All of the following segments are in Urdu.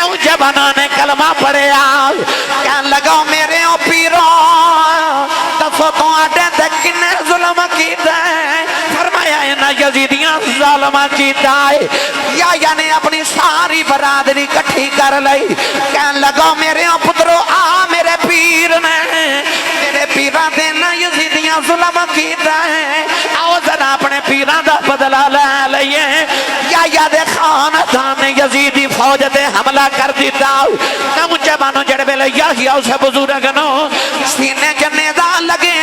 نوجوانوں نے کلمہ پڑھیا کہنے لگا میرے او پیرو دسو تو آڈے دے کنے ظلم کیتا ہے فرمایا انہا یزیدیاں ظلم کیتا ہے یا یعنی اپنی ساری برادری کٹھی کر لئی کہنے لگا میرے او پترو آ میرے پیر نے میرے پیرہ دینا یزیدیاں ظلم کیتا ہے آؤ ذرا اپنے پیرہ دا بدلہ لے لئیے یا دے خاندان نے یزیدی فوج دے حملہ کر دیتا نوجوانوں جڑے بے لیا اسے بزرگنوں سینے جنے دا لگے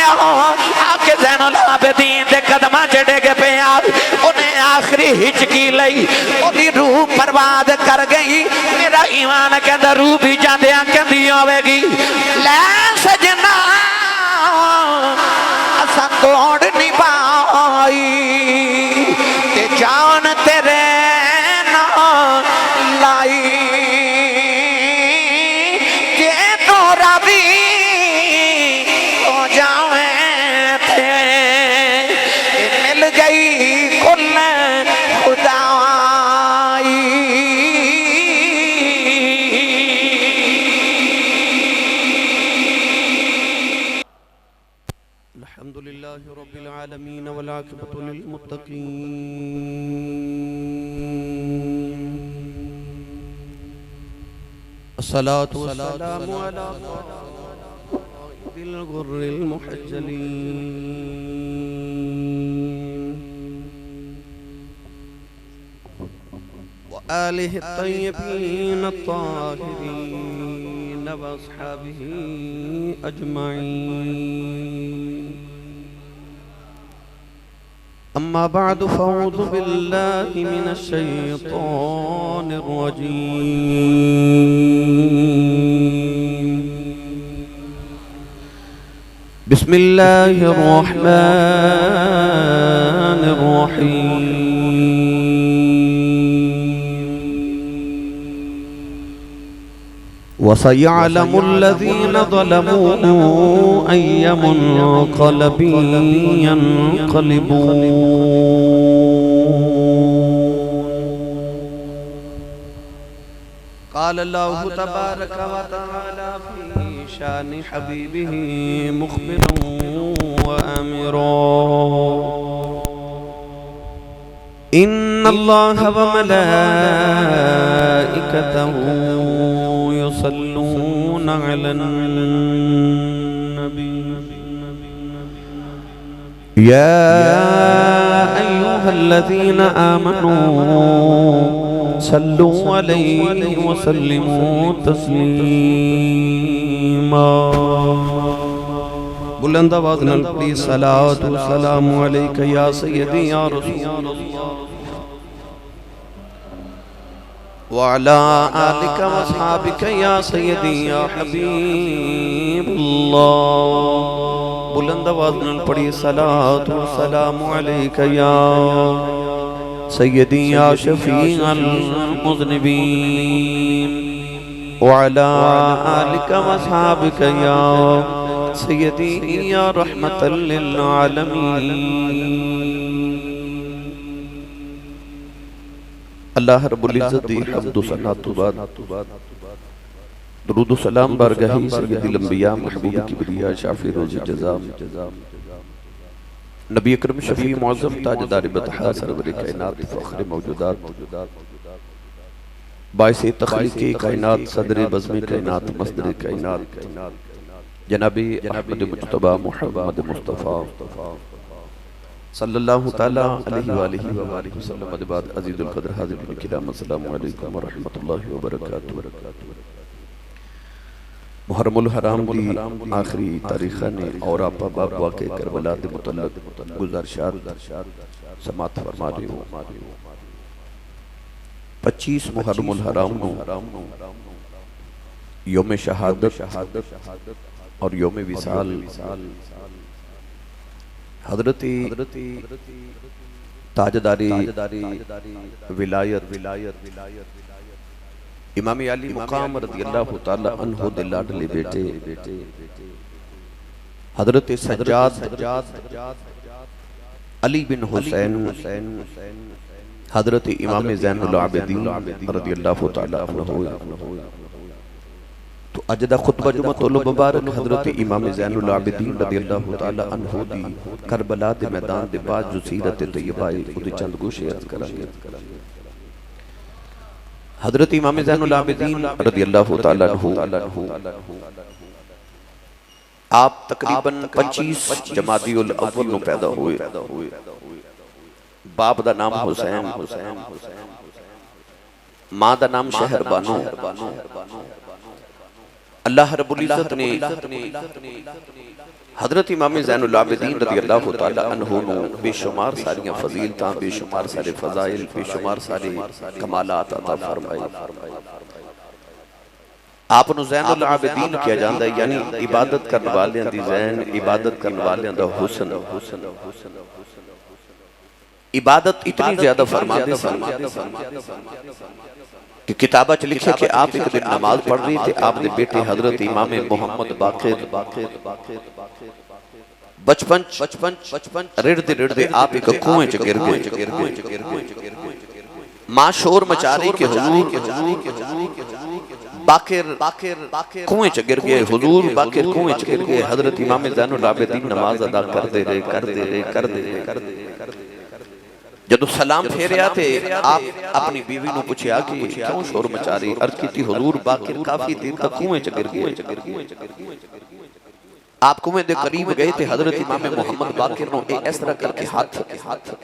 آکے زین العابدین دے قدمہ جڑے گے پہ انہیں آخری ہچکی لئی انہیں روح پرواد کر گئی میرا ایمان کے اندر روح بھی جاندیاں کندی ہوئے گی لے سجنا اسا توڑ نہیں پائی تے جان تیرے نا لائی کہ تو راضی ہو جاویں تھے مل گئی کل خدائی الحمدللہ رب العالمین والعاقبۃ للمتقین الصلاة والسلام على قائد الغر المحجلين وآله الطيبين الطاهرين وأصحابه أجمعين أما بعد فأعوذ بالله من الشيطان الرجيم بسم الله الرحمن الرحيم وسيعلم الذين ظلموا أي منقلب ينقلبون قال الله تبارك وتعالى في شان حبيبه مخبرا وآمرا إن الله وملائكته يصلون على النبي يا أيها الذين آمنوا صلوا عليه وسلموا تسليما بلند آواز نال پڑھی صلاۃ والسلام علیک یا سیدی یا رسول اللہ وعلى آلك وصحابك يا سيدي يا حبيب الله بلند آواز نال پڑھی صلاۃ والسلام علیک یا سيدي يا شفيع المذنبين وعلى آلك وصحابك يا سيدي يا رحمة للعالمين اللہ رب العزت دی حمد و ثنا تو بعد درود و سلام بارگاہی سید الانبیاء محبوب کبریا شافی روز جزا نبی اکرم شفیع معظم تاجدار بطحا سرور کائنات فخر موجودات باعث تخلیق کائنات صدر بزم کائنات مصدر کائنات جناب احمد مجتبہ محمد مصطفیٰ صلی اللہ تعالیٰ علیہ وآلہ وآلہ وسلم ادباد عزیز القدر حاضر کرام السلام علیکم ورحمت اللہ وبرکاتہ محرم الحرام دی آخری تاریخہ نے اور آپا باب واقع کربلا دے متعلق گزارشات سماعت فرما رہے ہوں 25 محرم الحرام یوم شہادت اور یوم وصال حضرت تاجداری ولایت امام علی مقام رضی اللہ تعالی عنہ دلاڈلے بیٹے حضرت سجاد علی بن حسین حضرت امام زین العابدین رضی اللہ تعالی عنہ تو اج دا خطبہ جمعۃ المبارک حضرت امام زین العابدین رضی اللہ تعالی عنہ دی کربلا دے میدان دے بعد جو سیرت طیبہ ہے اودے چند گوشے عرض کریں گے۔ حضرت امام زین العابدین رضی اللہ تعالی عنہ آپ تقریباً 25 جمادی الاول نو پیدا ہوئے۔ باپ دا نام حسین، ماں دا نام شہر بانو۔ اللہ رب العزت نے حضرت امام زین العابدین رضی اللہ تعالی عنہ نو بے شمار ساریاں فضیلتاں، بے شمار سارے فضائل، بے شمار سارے کمالات عطا فرمائے۔ آپ نو زین العابدین کیا جاندہ ہے، یعنی عبادت کرنے والیاں دی زین، عبادت کرنے والیاں دا حسن۔ عبادت اتنی زیادہ فرماتے ہیں کہ کتابہ چ لکھے کہ آپ ایک دن نماز پڑھ رہی تھے، آپ نے بیٹے حضرت امام محمد باقر بچپن رڑ دے آپ ایک کنویں چ گر گئے۔ ماں شور مچا رہی کہ حضور باقر کنویں چ گر گئے، حضور باقر کنویں چ گر گئے۔ حضرت امام زین العابدین نماز ادا کر دے رہے۔ جدو سلام پھیریا تھے آپ اپنی بیوی نو پوچھیا کہ کیوں شور مچا رہی؟ عرض کی تھی حضور باقر کافی دیر تک کنویں چ گر گئے۔ آپ کنویں دے قریب گئے تھے، حضرت امام محمد باقر نو اس طرح کر کے ہاتھ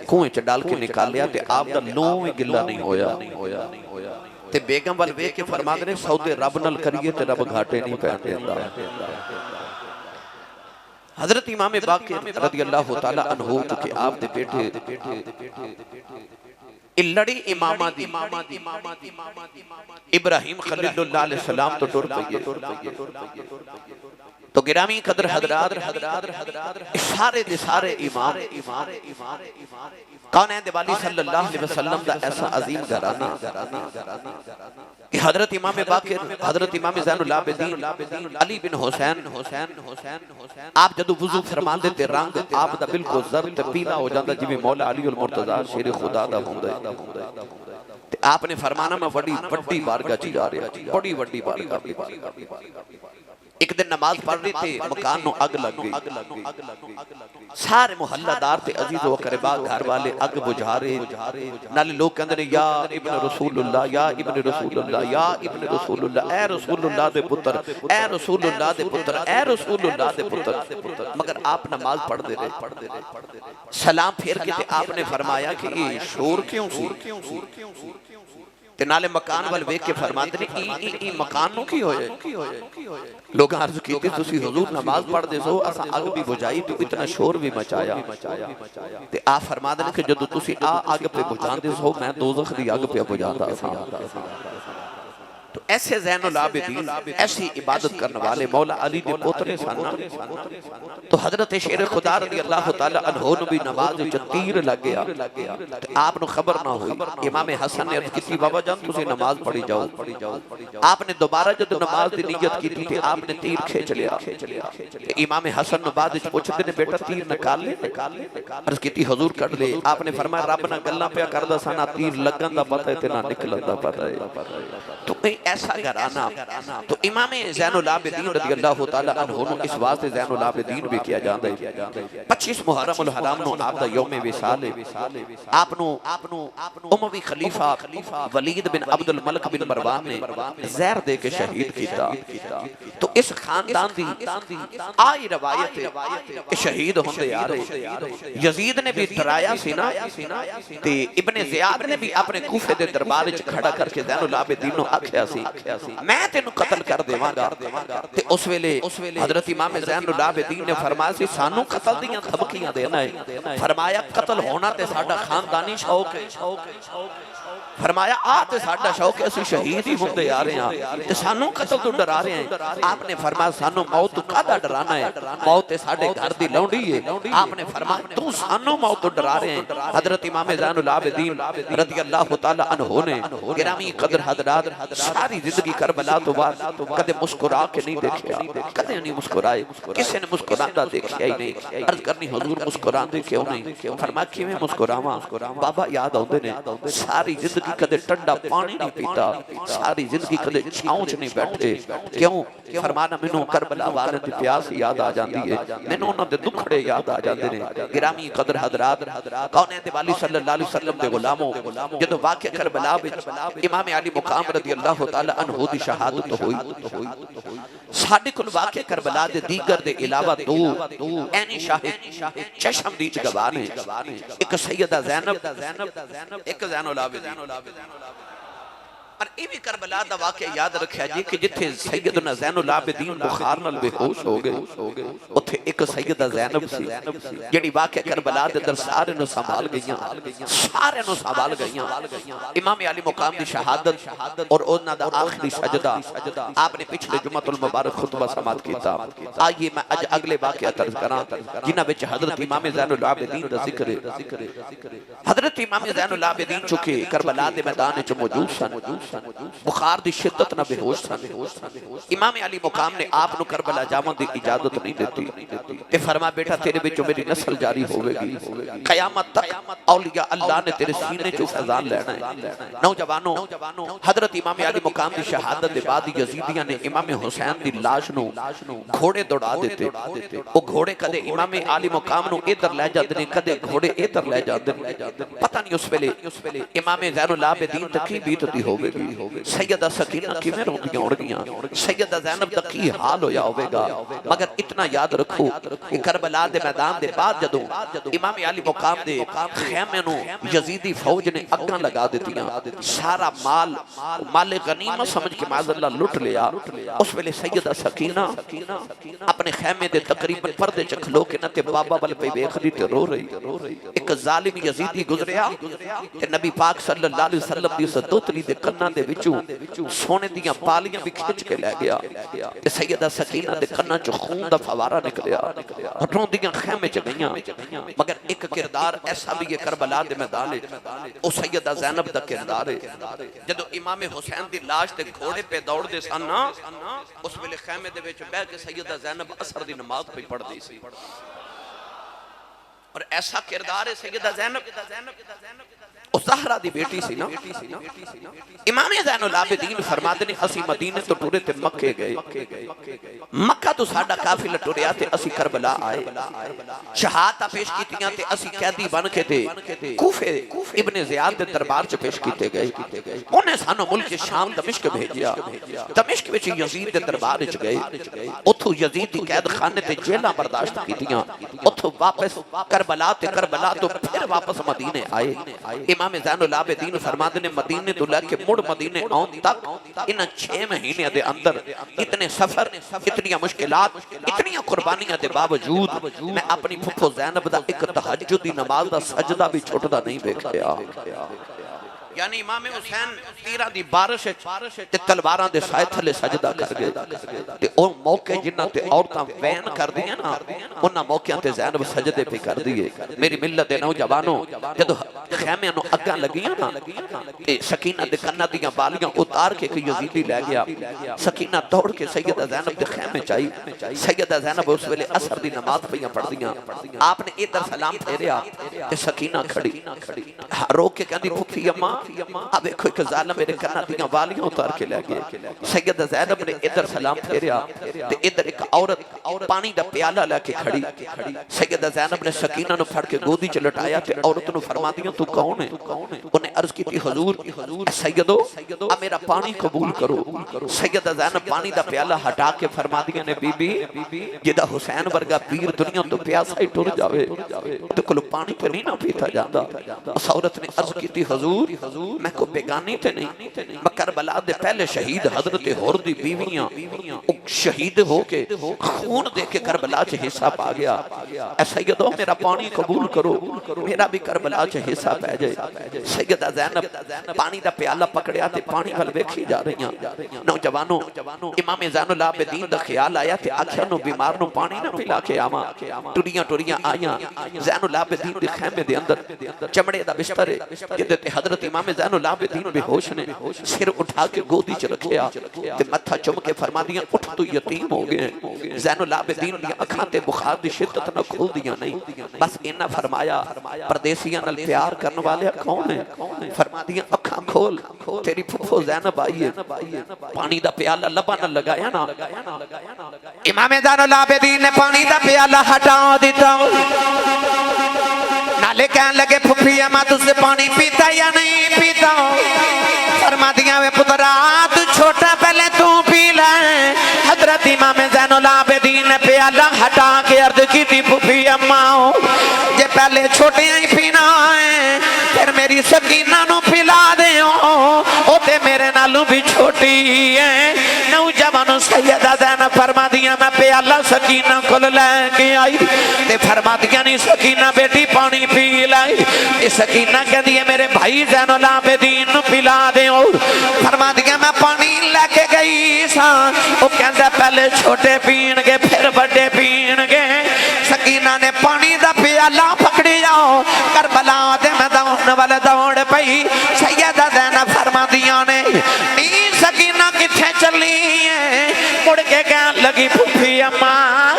کنویں چ ڈال کے نکال لیا تے آپ دا لوں میں گلا نہیں ہویا۔ تے بیگم وال ویکھ کے فرما دے سودے رب نال کریے تے رب گھاٹے نہیں پین دیندا۔ حضرت امام باقر رضی اللہ تعالی عنہ چونکہ آپ دے بیٹے لڑی امامہ دی ابراہیم خلیل اللہ علیہ السلام تو ٹر پئیے۔ تو گرامی قدر حضرات سارے دے سارے امام کونین دے والی صلی اللہ علیہ وسلم دا ایسا عظیم گھرانہ کہ حضرت امام باقر، حضرت امام زین العابدین علی بن حسین آپ جدو وضو فرما دیتے رنگ آپ دا بالکل زرد پیلا ہو جاندہ جی میں مولا علی المرتضی شیر خدا دا ہوندہ ہے۔ آپ نے فرمانا میں وڈی بارگاہ چی جا رہا، بڑی بارگاہ۔ ایک دن نماز پڑھ رہی تھے، مکان نو اگ لگ گئی، سارے محلہ دار تھے، عزیز و قربا گھر والے اگ بجھا رہے، نالے لوگ کہندے نے یا ابن رسول اللہ، یا ابن رسول اللہ، یا ابن رسول اللہ، اے رسول اللہ دے پتر، اے رسول اللہ دے پتر، اے رسول اللہ دے پتر۔ مگر آپ نماز پڑھ دے رہے، سلام پھیر کے تھے، آپ نے فرمایا کہ یہ شور کیوں سی؟ تے نالے مکان وال ویکھ کے فرماتے نے ای مکان نو کی ہوئے؟ لوگ عرض کیتے تسی حضور نماز پڑھ دے سو اسا اگ بھی بجھائی تو اتنا شور بھی مچایا۔ تے آپ فرماتے نے کہ جدو تسی اگ پہ بجھان دے سو میں دوزخ دی اگ پہ بجھاتا سا۔ تو ایسے زین العابدین ایسی عبادت کرنے والے مولا علی دے پوترے سانا۔ تو حضرت شیر خدا رضی اللہ تعالی عنہ نو بھی نماز جو تیر لگ گیا، آپ نو خبر نہ ہوئی۔ امام حسن نے عرض کیتی بابا جان تسی نماز پڑھی جاؤ۔ آپ نے دوبارہ جب نماز دی نیت کی تھی آپ نے تیر کھیچ لیا۔ امام حسن نو بعد پوچھتے نے بیٹا تیر نکال لے؟ عرض کیتی حضور کر لے۔ آپ نے فرمایا رب نہ گلاں پیا کردا سانا تیر لگن دا پتہ ہے تے نہ نکلن دا پتہ ہے۔ تو ایسا گھرانہ تو امام زین العابدین رضی اللہ تعالی عنہ اس واسطے زین العابدین بھی کیا جاندہ ہے۔ 25 محرم الحرام نو آپ دا یوم وصال ہے۔ آپ نو اموی خلیفہ ولید بن عبد الملک بن مروان نے زہر دے کے شہید کیتا۔ تو اس خاندان دی آئی روایت ہے کہ شہید ہوندے آ رہے۔ یزید نے بھی ٹرایا سینا تے ابن زیاد نے بھی اپنے کوفے دے دربار وچ کھڑا کر کے زین العابدین نو آکھیا سی میں تینوں قتل کر دیواں گا۔ تے اس ویلے حضرت امام زین العابدین نے فرمایا سی سانوں قتل دیاں دھمکیاں دینا ہے۔ فرمایا قتل ہونا تے ساڈا خاندانی شوق ہے۔ فرمایا آ تے ساڈا شوق ہے اسی شہید ہی ہوندے آ رہے ہیں تے سانوں قتل تو ڈرا رہے ہیں. آپ نے فرمایا سانوں موت تو کادا ڈرانا ہے, موت ساڈے گھر دی لونڈی ہے. آپ نے فرمایا تو سانوں موت تو ڈرا رہے ہیں. حضرت امام زین العابدین رضی اللہ تعالی عنہ نے گرامی قدر حضرات ساری زندگی کربلا تو بعد کدے مسکرا کے نہیں دیکھا, کدے نہیں مسکرائے, کسی نے مسکراتا دیکھا ہی نہیں. عرض کرنی حضور مسکراندے کیوں نہیں؟ فرمایا کیویں مسکراواں بابا یاد آندے نے ساری زندگی کدے ٹھنڈا پانی نہیں پیتا, ساری زندگی کدے چھاؤں چ نہیں بیٹھے. کیوں؟ فرمانا مینوں کربلا والے دی پیاس یاد آ جاندی ہے, مینوں انہاں دے دکھڑے یاد آ جاندے نے. گرامی قدر حضرات کون دے والی صلی اللہ علیہ وسلم دے غلاموں جدوں واقعہ کربلا وچ امام علی مقام رضی اللہ تعالی عنہ دی شہادت ہوئی, ساڈے کول واقعہ کربلا دے دیگر دے علاوہ دو اینی شاہد چشم دیج گواہ نے, ایک سیدہ زینب, ایک زین العابدین. اور یہ بھی کربلا دا واقعہ یاد رکھیا جی کہ جتھے سیدنا زین العابدین بخار نال بے ہوش ہو گئے اتھے ایک سیدہ زینب سی جڑی واقعہ کربلا دے در سارے نو سنبھال گئیاں, سارے نو سنبھال گئیاں. امام علی مقام دی شہادت اور انہاں دا آخری سجدہ آپ نے پچھلے جمعۃ المبارک خطبہ سماعت کیتا. آئیے میں اج اگلے واقعہ طرز کراں جنہاں وچ حضرت امام زین العابدین دا ذکر ہے. حضرت امام زین العابدین چکے کربلا دے میدان وچ موجود سن, بخار دی شدت نہ بے ہوش سن. امام علی مقام نے آپ نو کربلا جاون دی اجازت نہیں دیتی تے فرمایا بیٹا تیرے وچوں میری نسل جاری ہوے گی, قیامت تک اولیاء اللہ نے تیرے سینے چوں فیضان لینا ہے. نوجوانوں حضرت امام علی مقام دی شہادت دے بعد یزیدیاں نے امام حسین دی لاش نو گھوڑے دوڑا دیتے. او گھوڑے کدے امام علی مقام نو ادھر لے جاندے نے, کدے گھوڑے ادھر لے جاندے نے. پتہ نہیں اس ویلے امام زین العابدین تے کی بیتتی ہوے گی, سیدہ سکینہ کیویں روندیاں اڑ گیاں, سیدہ زینب دا کی حال ہویا ہوے گا. مگر اتنا یاد رکھو کہ کربلا دے میدان دے بعد جدوں امام علی مقام دے خیمے نو یزیدی فوج نے اگاں لگا دتیاں, سارا مال غنیمت سمجھ کے معاذ اللہ لٹ لیا. اس ویلے سیدہ سکینہ اپنے خیمے دے تقریباً پردے چ کھلو کے نہ تے بابا ول پئی ویکھدی تے رو رہی. ایک ظالم یزیدی گزریا تے نبی پاک صلی اللہ علیہ وسلم دی اس دوتری دے کناں دے وچوں سونے دیاں پالیاں بھی کھچ کے لے گیا. تے سیدہ سکینہ دے کناں چ خون دا فوارہ نکلیا, ہٹوں دیاں خیمے چ گئیاں. مگر ایک کردار ایسا بھی ہے کربلا دے میدان وچ, او سیدہ زینب دا کردار ہے. جدوں امام حسین دی لاش تے گھوڑے پہ دوڑ دے سن اس ویلے خیمے دے وچ بیٹھ کے سیدہ زینب عصر دی نماز پہ پڑھ دی سی. اور ایسا کردار ہے سیدہ زینب اس زہرہ دی بیٹی سی نا. امام زین العابدین فرماتے نے اسی مدینے تو ٹورے تے مکے گئے, مکہ تو ساڈا قافلہ ٹوریا تے اسی کربلا آئے, شہادتاں پیش کیتیاں تے اسی قیدی بن کے تے کوفے ابن زیاد دے دربار چ پیش کیتے گئے. انہیں سانو ملک شام دمشق بھیجیا, دمشق وچ یزید دے دربار وچ گئے, اوتھوں یزید دی قید خانے تے جیلاں برداشت کیتیاں, اوتھوں واپس کربلا تو پھر واپس مدینے آئے. امام زین العابدین فرماتے نے مدینے تو لے کے مڑ مدینے آن تک ان 6 مہینے دے اندر اتنے سفر, اتنی مشکلات, اتنی قربانیاں دے باوجود میں اپنی پھپھو زینب دا ایک تہجد دی نماز دا سجدہ بھی چھوٹدا نہیں دیکھیا. یعنی امام حسین تیرہ دی بارش تے تلواراں دے سائے تھلے سجدہ کر گئے تے او موقع جنہ تے عورتاں وین کر دیئے نا انہاں موقعاں تے زینب سجدے پہ کر دیئے. میری ملت دے نوجوانوں جدو خیمے انہوں اگاں لگیاں نا تے سکینہ دے کنہ دیاں بالیاں اتار کے کوئی یزیدی لے گیا, سکینہ دوڑ کے سیدہ زینب دے خیمے چاہی. سیدہ زینب اس ویلے عصر دی نماز پہ پڑھ دیاں, آپ نے ادھر سلام پھیریا تے سکینہ کھڑی رو کے کہندی پھپھی اماں اب ایک کوئی ظالم میرے کنہ دیاں والیاں اتار کے لے گئے. سیدہ زینب نے ادھر سلام پھیریا تے ادھر ایک عورت پانی دا پیالہ لے کے کھڑی. سیدہ زینب نے سکینہ نو پھڑ کے گودی چ لٹایا تے عورت نو فرما دیاں تو کون ہے؟ انہیں عرض کی تھی حضور سیدو اب میرا پانی قبول کرو. سیدہ زینب پانی دا پیالہ ہٹا کے فرما دیاں نے بی بی جدہ حسین ورگا پیر دنیا تو پیاسا ہی ٹر جاوے تو کلو پانی پہ نہیں نہ پیتا جاندہ. اس عورت نے عرض کی تھی حضور میں کو بیگانی تے نہیں، میں کربلا دے پہلے شہید حضرت حر دی بیویاں شہید ہو کے خون دے کے کربلا چ حصہ پا گیا، اے سیدو میرا پانی قبول کرو، میرا بھی کربلا چ حصہ پہ جائے۔ سیدہ زینب پانی دا پیالہ پکڑیا تے پانی وال ویکھی جا رہیاں، نوجوانوں امام زین العابدین دا خیال آیا تے آکھیا نو بیمار نو پانی نہ پلا کے آواں، ٹریاں ٹریاں آیاں زین العابدین دے خیمے دے اندر چمڑے دا بستر ہے جدے تے حضرت امام زین العابدین بے ہوش نے سر اٹھا کے گودی چ رکھیا تے متھا چم کے فرما دیا اٹھ تو یتیم ہو گئے۔ زین العابدین دی اکھاں تے بخار دی شدت نہ کھل دیا نہیں، بس انہاں فرمایا پردیسیاں نال پیار کرن والے کون ہیں؟ فرما دیا اکھاں کھول، تیری پھپھو زینب آئی ہے، پانی دا پیالہ لباں نال لگایا نا، امام زین العابدین نے پانی دا پیالہ ہٹا دیتا، نالے کہنے لگے پھپھی اما تجھ سے پانی پیتا یا نہیں پیتا؟ فرما دیا وے پترا تو چھوٹا پہلے تو پی لیں۔ حضرت امام زین العابدین نے پیالہ ہٹا کے عرض کی تھی پھپھی اما یہ پہلے چھوٹے ہی پینا ہے، پھر میری سکینہ نو پلا دے او تے میرے نالوں بھی چھوٹی ہے۔ نوجوانوں سیدہ زینب فرما دیا میں پیالہ سکینہ کھل لے کے آئی تے فرما دیا نہیں سکینہ بیٹی پانی پی لائی، تے سکینہ کہہ دیا میرے بھائی زین العابدین نو پلا دے اور فرما دیا میں پانی لے کے گئی سا، وہ کہندہ پہلے چھوٹے پین گے پھر بڑے پین گے۔ سکینہ نے پانی دا پیالہ پکڑی جاؤ کربلا دے میں دوڑ والے دوڑ پئی، سیدہ زینب فرما دیا نے نہیں سکینہ کتھے چلی ہے، مڑ کے کہنے لگی پھپھی اماں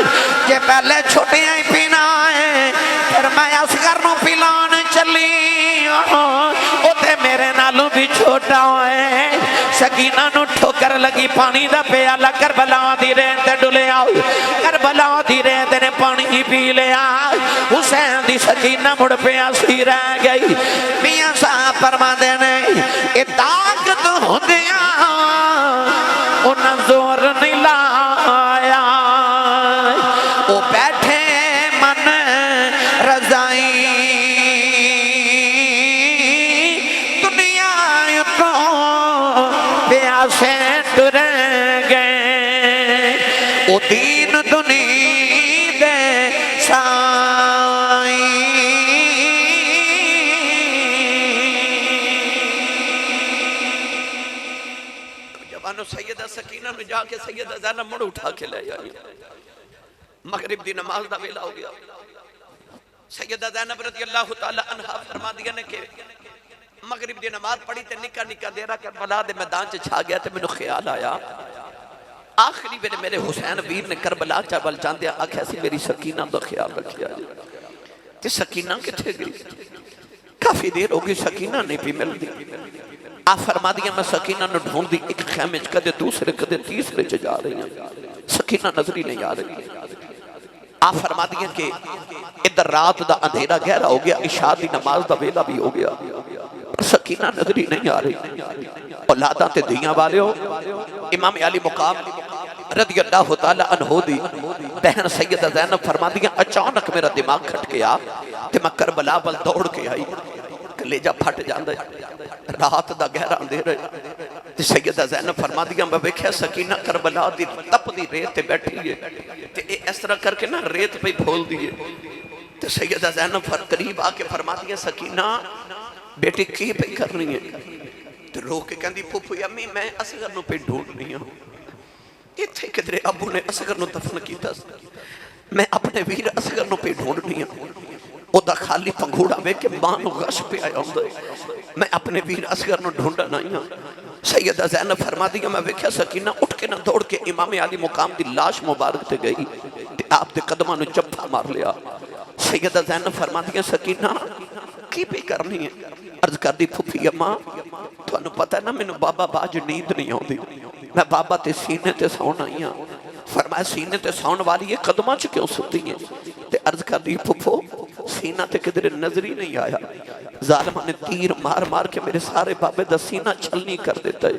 یہ پہلے چھوٹے ہی پینا ہے، پھر میں اصغر نو پلان چلی او تے میرے نالوں بھی چھوٹا ہے۔ سکینہ نو ٹھوکر لگی پانی دا پیالہ کربلا دی ریت تے ڈلے آؤ، کربلا دی ریت نے پانی پی لیا، حسین دی سکینہ مڑ پیاسی رہ گئی۔ میاں صاحب فرما دینے اے طاقت ہوندیاں انہاں زور نہیں لایا، او بیٹھے من رضائی دنیا کو پیاسے ٹرے گئے، او دین دنیا دے سائی۔ جوانو سیدہ سکینہ نے جا کے سیدہ زینب مڑ اٹھا کے لے جائی، مغرب دی نماز دا ویلا ہو گیا۔ سیدہ زینب رضی اللہ تعالی عنہ فرما دیا نے کہ مغرب دی نماز پڑھی تے نکا نکا دیرہ کربلا دے میدان چ چھا گیا تے مینوں خیال آیا آخری ویلے میرے حسین ویر نے کربلا چاول جاندیا آکھیا سی میری سکینہ دا خیال رکھیا تے سکینہ کتھے گئی؟ کافی دیر ہو گئی سکینہ نہیں پی مل دی۔ آپ فرما دیا میں سکینہ نے ڈھونڈ دی، ایک خیمے کدے دوسرے کدے تیسرے چ جا رہی ہیں، سکینہ نظری نہیں آ رہی۔ آپ فرما دیا کہ ادھر رات دا اندھیرا گہرا ہو گیا، عشاء دی نماز دا ویلا بھی ہو گیا، پر سکینہ نظری نہیں آ رہی۔ اولاداں تے دیاں والے ہو، امام علی مقام رضی اللہ تعالی عنہ دی بہن سیدہ زینب فرما دیا اچانک میرا دماغ کھٹ گیا تے میں کربلا ول دوڑ کے آئی، کلیجہ پھٹ جاندے، رات دا گہرا اندھیرا تے سیدہ زینب فرما دیا میں ویکھیا سکینہ کربلا دی تپ دی ریت تے بیٹھی ہے تے اس طرح کر کے نا ریت پہ بھول دیئے تے سیدہ زینب قریب آ کے فرما دیا سکینہ بیٹی کی پہ کر رہی ہے تے رو کے کہندی پھوپھی امی میں اصغر نو پہ ڈھونڈ نہیں ہوں، یہ تھے کدرے ابو نے اصغر نو دفن کیتا، میں اپنے ویر اصغر نو پہ ڈھونڈ نہیں ہوں، او دا خالی پنگھوڑا بے کے ماں نو غش پہ آیا ہوں، میں اپنے ویر اصغر نو ڈھونڈا نہیں ہوں۔ سیدہ زینب فرما دیا میں ویکھیا سکینہ اٹھ کے نہ دوڑ کے امام علی مقام دی لاش مبارک تے گئی تے آپ دے قدمہ نو جبھا مار لیا۔ سیدہ زینب فرما دیا سکینہ کی بھی کرنی ہے؟ عرض کر دی پھوپھی اماں تو انہوں پتہ ہے نا میں بابا باج نیند نہیں ہوں دی، میں بابا تے سینے تے سون آئی ہوں، فرمایا سینے تے سون والی یہ قدمہ چ کیوں ستی ہیں؟ تے عرض کر دی پھوپھو سینہ تے کدھر نظری نہیں آیا، ظالمہ نے تیر مار مار کے میرے سارے بابے دا سینہ چھلنی کر دیتا ہے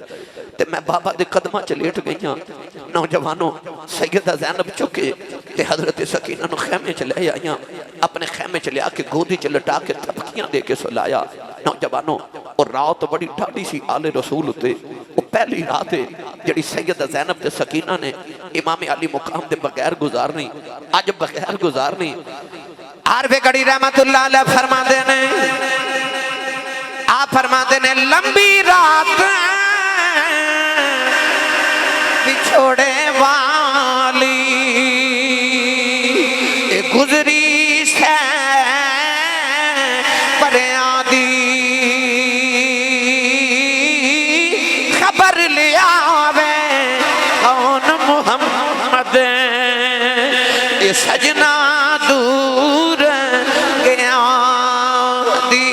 تے میں بابا دے قدمہ چ لیٹ گئی ہوں۔ نوجوانوں سیدہ زینب چکے تے حضرت سکینہ نو خیمے چ لے آئی، اپنے خیمے چ لے آ کے گودی چ لٹا کے تھپکیاں دے کے سلایا۔ نوجوانوں اور رات بڑی ٹھاڈی سی آل رسول ہوتے وہ پہلی رات ہے جڑی سیدہ زینب تے سکینہ نے امام علی مقام دے بغیر گزارنی اج بغیر گزارنی عارف گڑی رحمت اللہ علیہ فرما دینے آپ فرما دینے لمبی رات بچھوڑے والی گزری سے پریاں دی خبر لیا وے کون محمد یہ سجنا دور گیا دی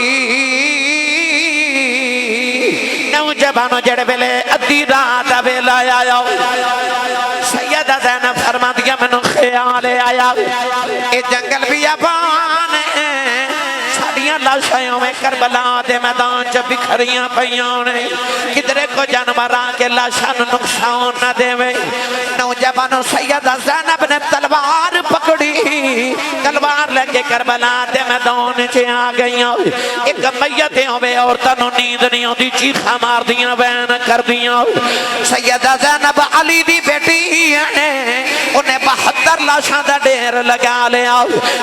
نوجوانوں جڑے ویلے ادھی رات ویلا آیا سیدہ زینب فرما دیا مینوں خیال آیا اے جنگل بیابان ساڑیاں لاشیوں میں کربلا دے میدان جب بکھریاں پیاں نے کدرے کو جانور آکے لاشان نقصان نہ دے وے نوجوانوں سیدہ زینب نے تلوار پکڑی تلوار لے کے کربلا دے میدان چے آ گئیاں ایک میتیں ہوئے عورتوں نیند نہیں ہوتی چیخا مار دیاں بین کر دیاں سیدہ زینب علی دی بیٹی ہے انہیں 72 لاشاں دا ڈیر لگا لیا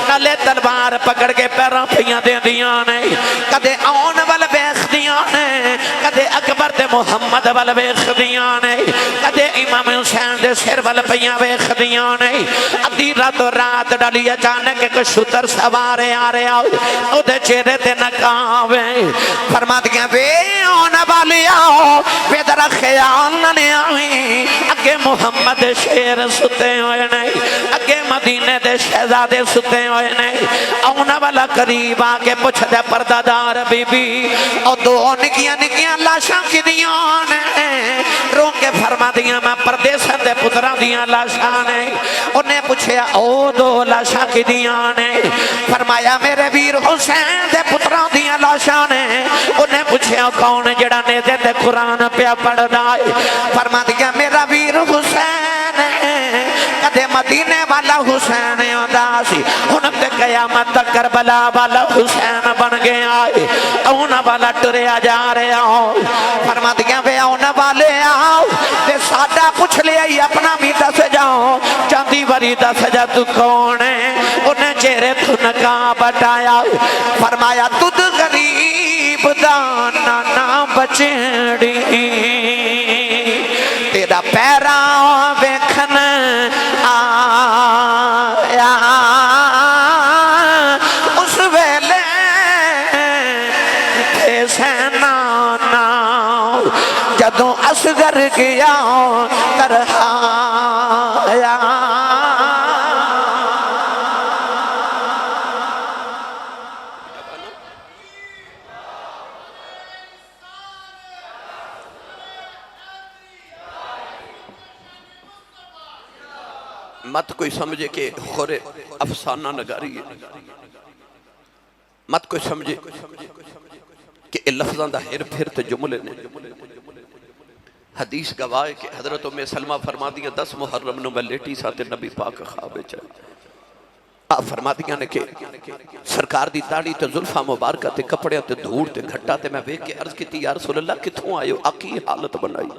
نلے تلوار پکڑ کے پیروں پھیاں دے دیاں نے کدے آن وال بیخ دیاں نے کدے اکبر دے محمد وال بیخ دیاں نے کدے امام حسین دے سر وال پیاں بیخ دیاں نے ادھی رات ڈالی اچانک ایک شتر سوارے آ رہے آؤ او دے چہرے تے نقابے فرما دیاں بے آن والی آؤ بے درہ خیال نہ آئی اگے محمد شیر ستے ہوئے نہیں اگے مدینے دے شہزادے ستے ہوئے نہیں آنا والا قریب آکے پوچھ دے پردہ دار بی بی او دو نکیاں لاشاں کی دیاں نے رو کے فرما دیاں میں پردیسن دے پترہ دیاں لاشاں نے انہیں پوچھے او دو لاشاں کی دیاں نے فرمایا میرے ویر حسین دے پترہ دیاں لاشاں نے انہیں پوچھے کون جڑا نے دے تے قرآن پہ پڑھ دائے فرما دیا میرا ویر حسین کدے مدینے والا حسین اداسی انہوں تے قیامت تک کربلا والا حسین بن گیا ہے اونا والا ٹریا جا رہے آؤ فرما دیا بے اونا والے آؤ بے ساڈا پوچھ لیا ہی اپنا بھی دس جاؤ چاندی وری دس جا تو کون ہے انہیں چہرے تو نقاب بٹایا فرمایا تُد غریب دانا نہ بچڑی تیرا پیراں ویکھن آیا اس ویلے تے سینانا جدوں اصغر گیا ترہایا مت کوئی سمجھے کہ خورے افسانہ نگاری ہے مت کوئی سمجھے کہ لفظاں دا ہر پھر تے جملے نے حدیث گواہ ہے کہ حضرت ام سلمہ فرما دیا 10 محرم نو میں لیٹی ساتے نبی پاک خوابے چاہے آپ فرما دیا نے کہ سرکار دی داڑھی تے زلفہ مبارکہ تے کپڑے تے دھوڑ تے گھٹا تے میں بیک کے عرض کی تھی یا رسول اللہ کتھوں آئے ہو آکی حالت بنائی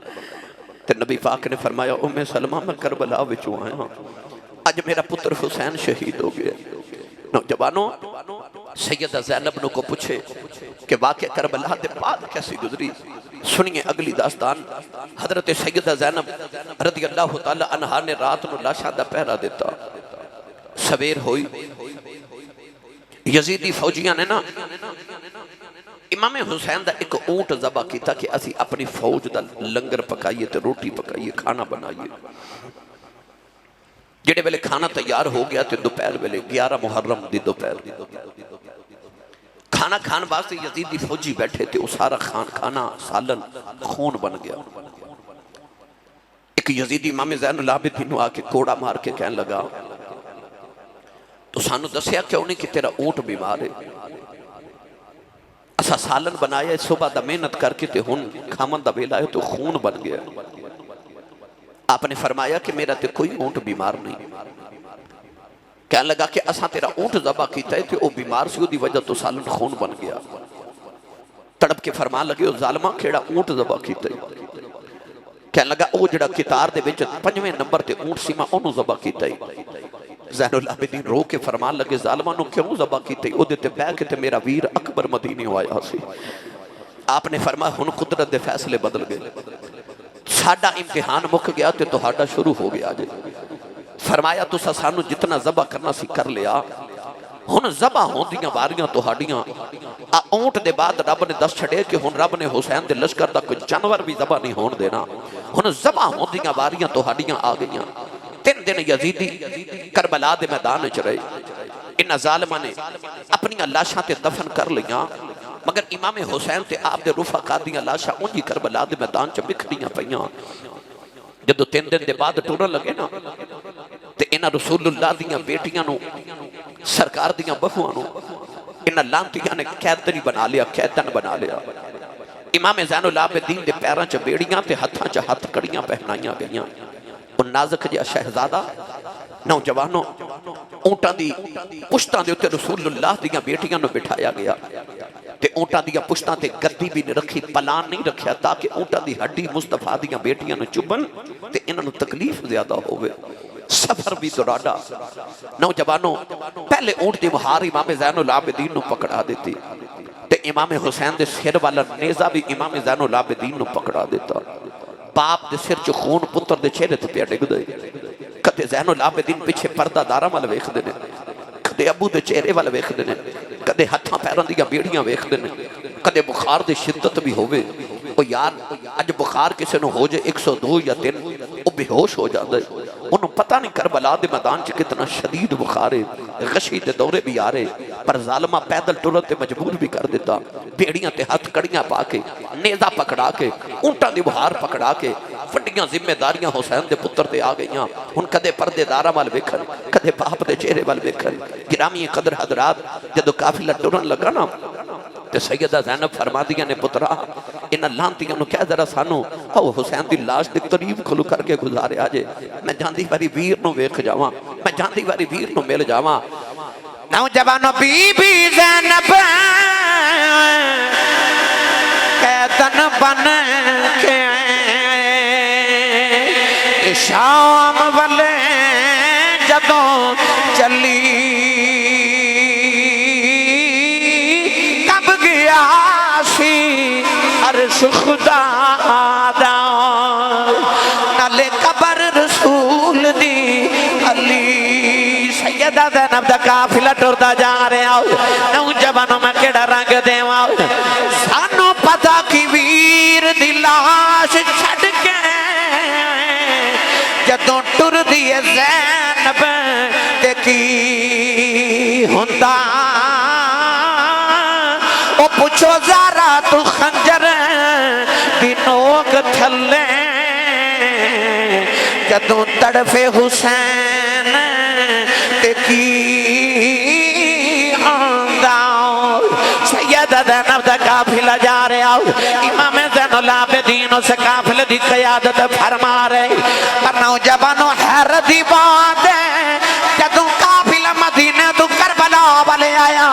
تے نبی پاک نے فرمایا ام سلمہ میں کربلا وچوں آیا ہوں آج میرا پتر حسین شہید ہو گیا نوجوانوں سیدہ زینب نو کو پوچھے کہ واقعہ کربلا دے بعد کیسی گزری سنیے اگلی داستان حضرت سیدہ زینب رضی اللہ تعالی عنہ نے رات نو لاشاں دا پہرا دیتا سویر ہوئی یزیدی فوجیاں نے نا امام حسین دا ایک اونٹ ذبح کیتا کہ اسی اپنی فوج دا لنگر پکائیے تے روٹی پکائیے کھانا بنائیے جڑے ویلے کھانا تیار ہو گیا تے دوپہر ویلے 11 محرم دی دوپہر کھانا کھان واسطے یزیدی فوجی بیٹھے تھے وہ سارا کھانا سالن خون بن گیا ایک یزیدی امام زین العابدین نو آ کے کوڑا مار کے کہنے لگا تو سانو دسیا کیوں نہیں کہ تیرا اونٹ بیمار ہے اسا سالن بنایا صبح دا محنت کر کے تے ہن کھامن دا ویلا ہے تو خون بن گیا آپ نے فرمایا کہ میرا تے کوئی اونٹ بیمار نہیں کہنے لگا کہ اسا تیرا اونٹ ذبح کیتا ہے تے وہ بیمار سی دی وجہ تو سالن خون بن گیا تڑپ کے فرمان لگے او ظالمہ کھیڑا اونٹ ذبح کیتا ہی کہنے لگا او جڑا کتار دے وچ 5ویں نمبر تے اونٹ سی میں اونوں ذبح کیتا ہی زین العابدین رو کے فرمان لگے ظالمہ نو کیوں ذبح کیتا ہی او دے تے بہ کے تے میرا ویر اکبر مدینی آیا سی آپ نے فرمایا ہن قدرت دے فیصلے بدل گئے ساڈا امتحان مک گیا تے تہاڈا شروع ہو گیا جی فرمایا تسا سانو جتنا ذبح کرنا سی کر لیا ہن ذبح ہوندیاں واریاں تہاڈیاں اونٹ دے بعد رب نے دس چھڑے کہ ہن رب نے حسین دے لشکر دا کوئی جانور بھی ذبح نہیں ہون دینا ہن ذبح ہوندیاں واریاں تہاڈیاں آ گئیاں 3 دن یزیدی کربلا دے میدان وچ رہے انہاں ظالماں نے اپنی لاشاں تے دفن کر لیاں مگر امام حسین تے آپ دے رفقا دیاں لاشاں اونجی کربلا دے میدان چ بکھڑیاں پیاں جدو 3 دن دے بعد ٹرن لگے نا تے انہاں رسول اللہ دیاں بیٹیاں نو سرکار دیاں بہواں نو انہاں لانتیاں نے قیدی بنا لیا قیدن بنا لیا امام زین العابدین دے پیراں چ بیڑیاں تے ہتھاں چ ہتھ کڑیاں پہنائیاں گئیاں او نازک جہا شہزادہ نوجوانوں اونٹاں دی پشتاں دے اوتے رسول اللہ دیاں بیٹیاں نو بٹھایا گیا تے اونٹاں دیاں پشتاں تے گدی بھی نہیں رکھی پلان نہیں رکھیا تاکہ اونٹاں دی ہڈی مصطفیٰ دیاں بیٹیاں نو چبن تے انہاں نو تکلیف زیادہ ہوئے سفر بھی دراڈا نوجوانوں پہلے اونٹ دی مہار امام زین العابدین نو پکڑا دیتی تے امام حسین دے سر والا نیزہ بھی امام زین العابدین نو پکڑا دیتا باپ دے سر چ خون پتر دے چہرے تے پیا ڈگ دے کدے زین العابدین پیچھے پردہ داراں ول ویکھدے نے کدے ابو دے چہرے ول ویکھدے نے کدے ہتھاں پیراں دیاں بیڑیاں ویکھدے نے کدے بخار دی شدت بھی ہووے او یار اج بخار کسے نو ہو جائے 102 یا 3 او بے ہوش ہو جاندا ہے انہوں پتہ نہیں کربلا دے میدان چ کتنا شدید بخار ہے غشی دے دورے بھی آ رہے پر ظالمہ پیدل ٹرن تے مجبور بھی کر دیتا بیڑیاں تے ہتھ کڑیاں پا کے نیزہ پکڑا کے اونٹاں دی بہار پکڑا کے وڈیاں ذمہ داریاں حسین دے پتر تے آ گئیاں ہن کدے پردے داراں وال ویکھن کدے باپ دے چہرے وال ویکھن گرامی قدر حضرات جدو قافلہ ٹرن لگا نا تے سیدہ زینب فرمادیاں نے پترا انہاں لانتیاں نو کہہ ذرا سانو او حسین دی لاش دے قریب کھلو کر کے گزارے آجے میں جاندی واری ویر نو ویکھ جاواں میں جاندی واری ویر نو مل جاواں نوجوانوں بی بی زینب قیدن بن کے شام والے جدوں چلی کب گیا سی عرش خدا دا نالے قبر رسول دی علی سیدہ زینب دا قافلہ ٹردا جا رہا نوجوانوں میں کیڑا رنگ دیواں سانو پتہ کی ویر دی لاش چھڈ کے جدوں ٹر دیے زینب تے کی ہوندا او پوچھو زارا تو خنجر دی نوک تھلے جدوں تڑفے حسین تے کی ہوندا سیدہ زینب دا قافلہ جا رہا امام زین العابدین اس قافلے دی قیادت فرما رہے پر نوجوانوں حیرت دی بات ہے جدوں قافلہ مدینہ تو کربلا والے آیا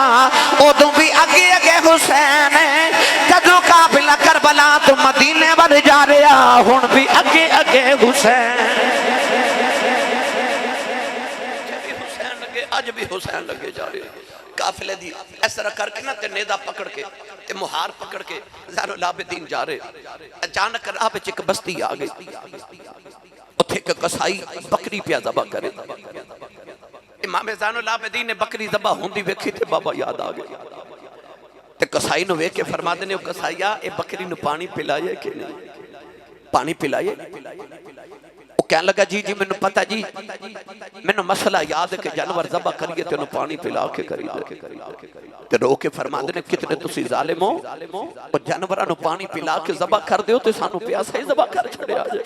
ادوں بھی اگے اگے حسین ہے جدوں قافلہ کربلا تو مدینہ والے جا رہا ہن بھی اگے اگے حسین اج بھی حسین لگے جا رہے قافلے دی اس طرح کر کے نا تے نیزہ پکڑ کے تے مہار پکڑ کے زین العابدین جا رہے اچانک راہ وچ ایک بستی آ گئی اوتھے ایک قصائی بکری پیا ذبح کرے امام زین العابدین نے بکری ذبح ہوندی ویکھی تے بابا یاد آ گئی تے قصائی نو ویکھ کے فرماندے نے او قصائیا اے بکری نو پانی پلائے کہ نہیں پانی پلائے کہنے لگا جی جی میں نے پتا جی میں نے مسئلہ یاد ہے کہ جانور ذبح کریے تو انہوں پانی پلا کے کری دے تو رو کے فرمان دینے کتنے تسی ظالم ہو اور جانورہ نو پانی پلا کے ذبح کر دیو تو سانو پیاسا ہی ذبح کر چھڑے آجے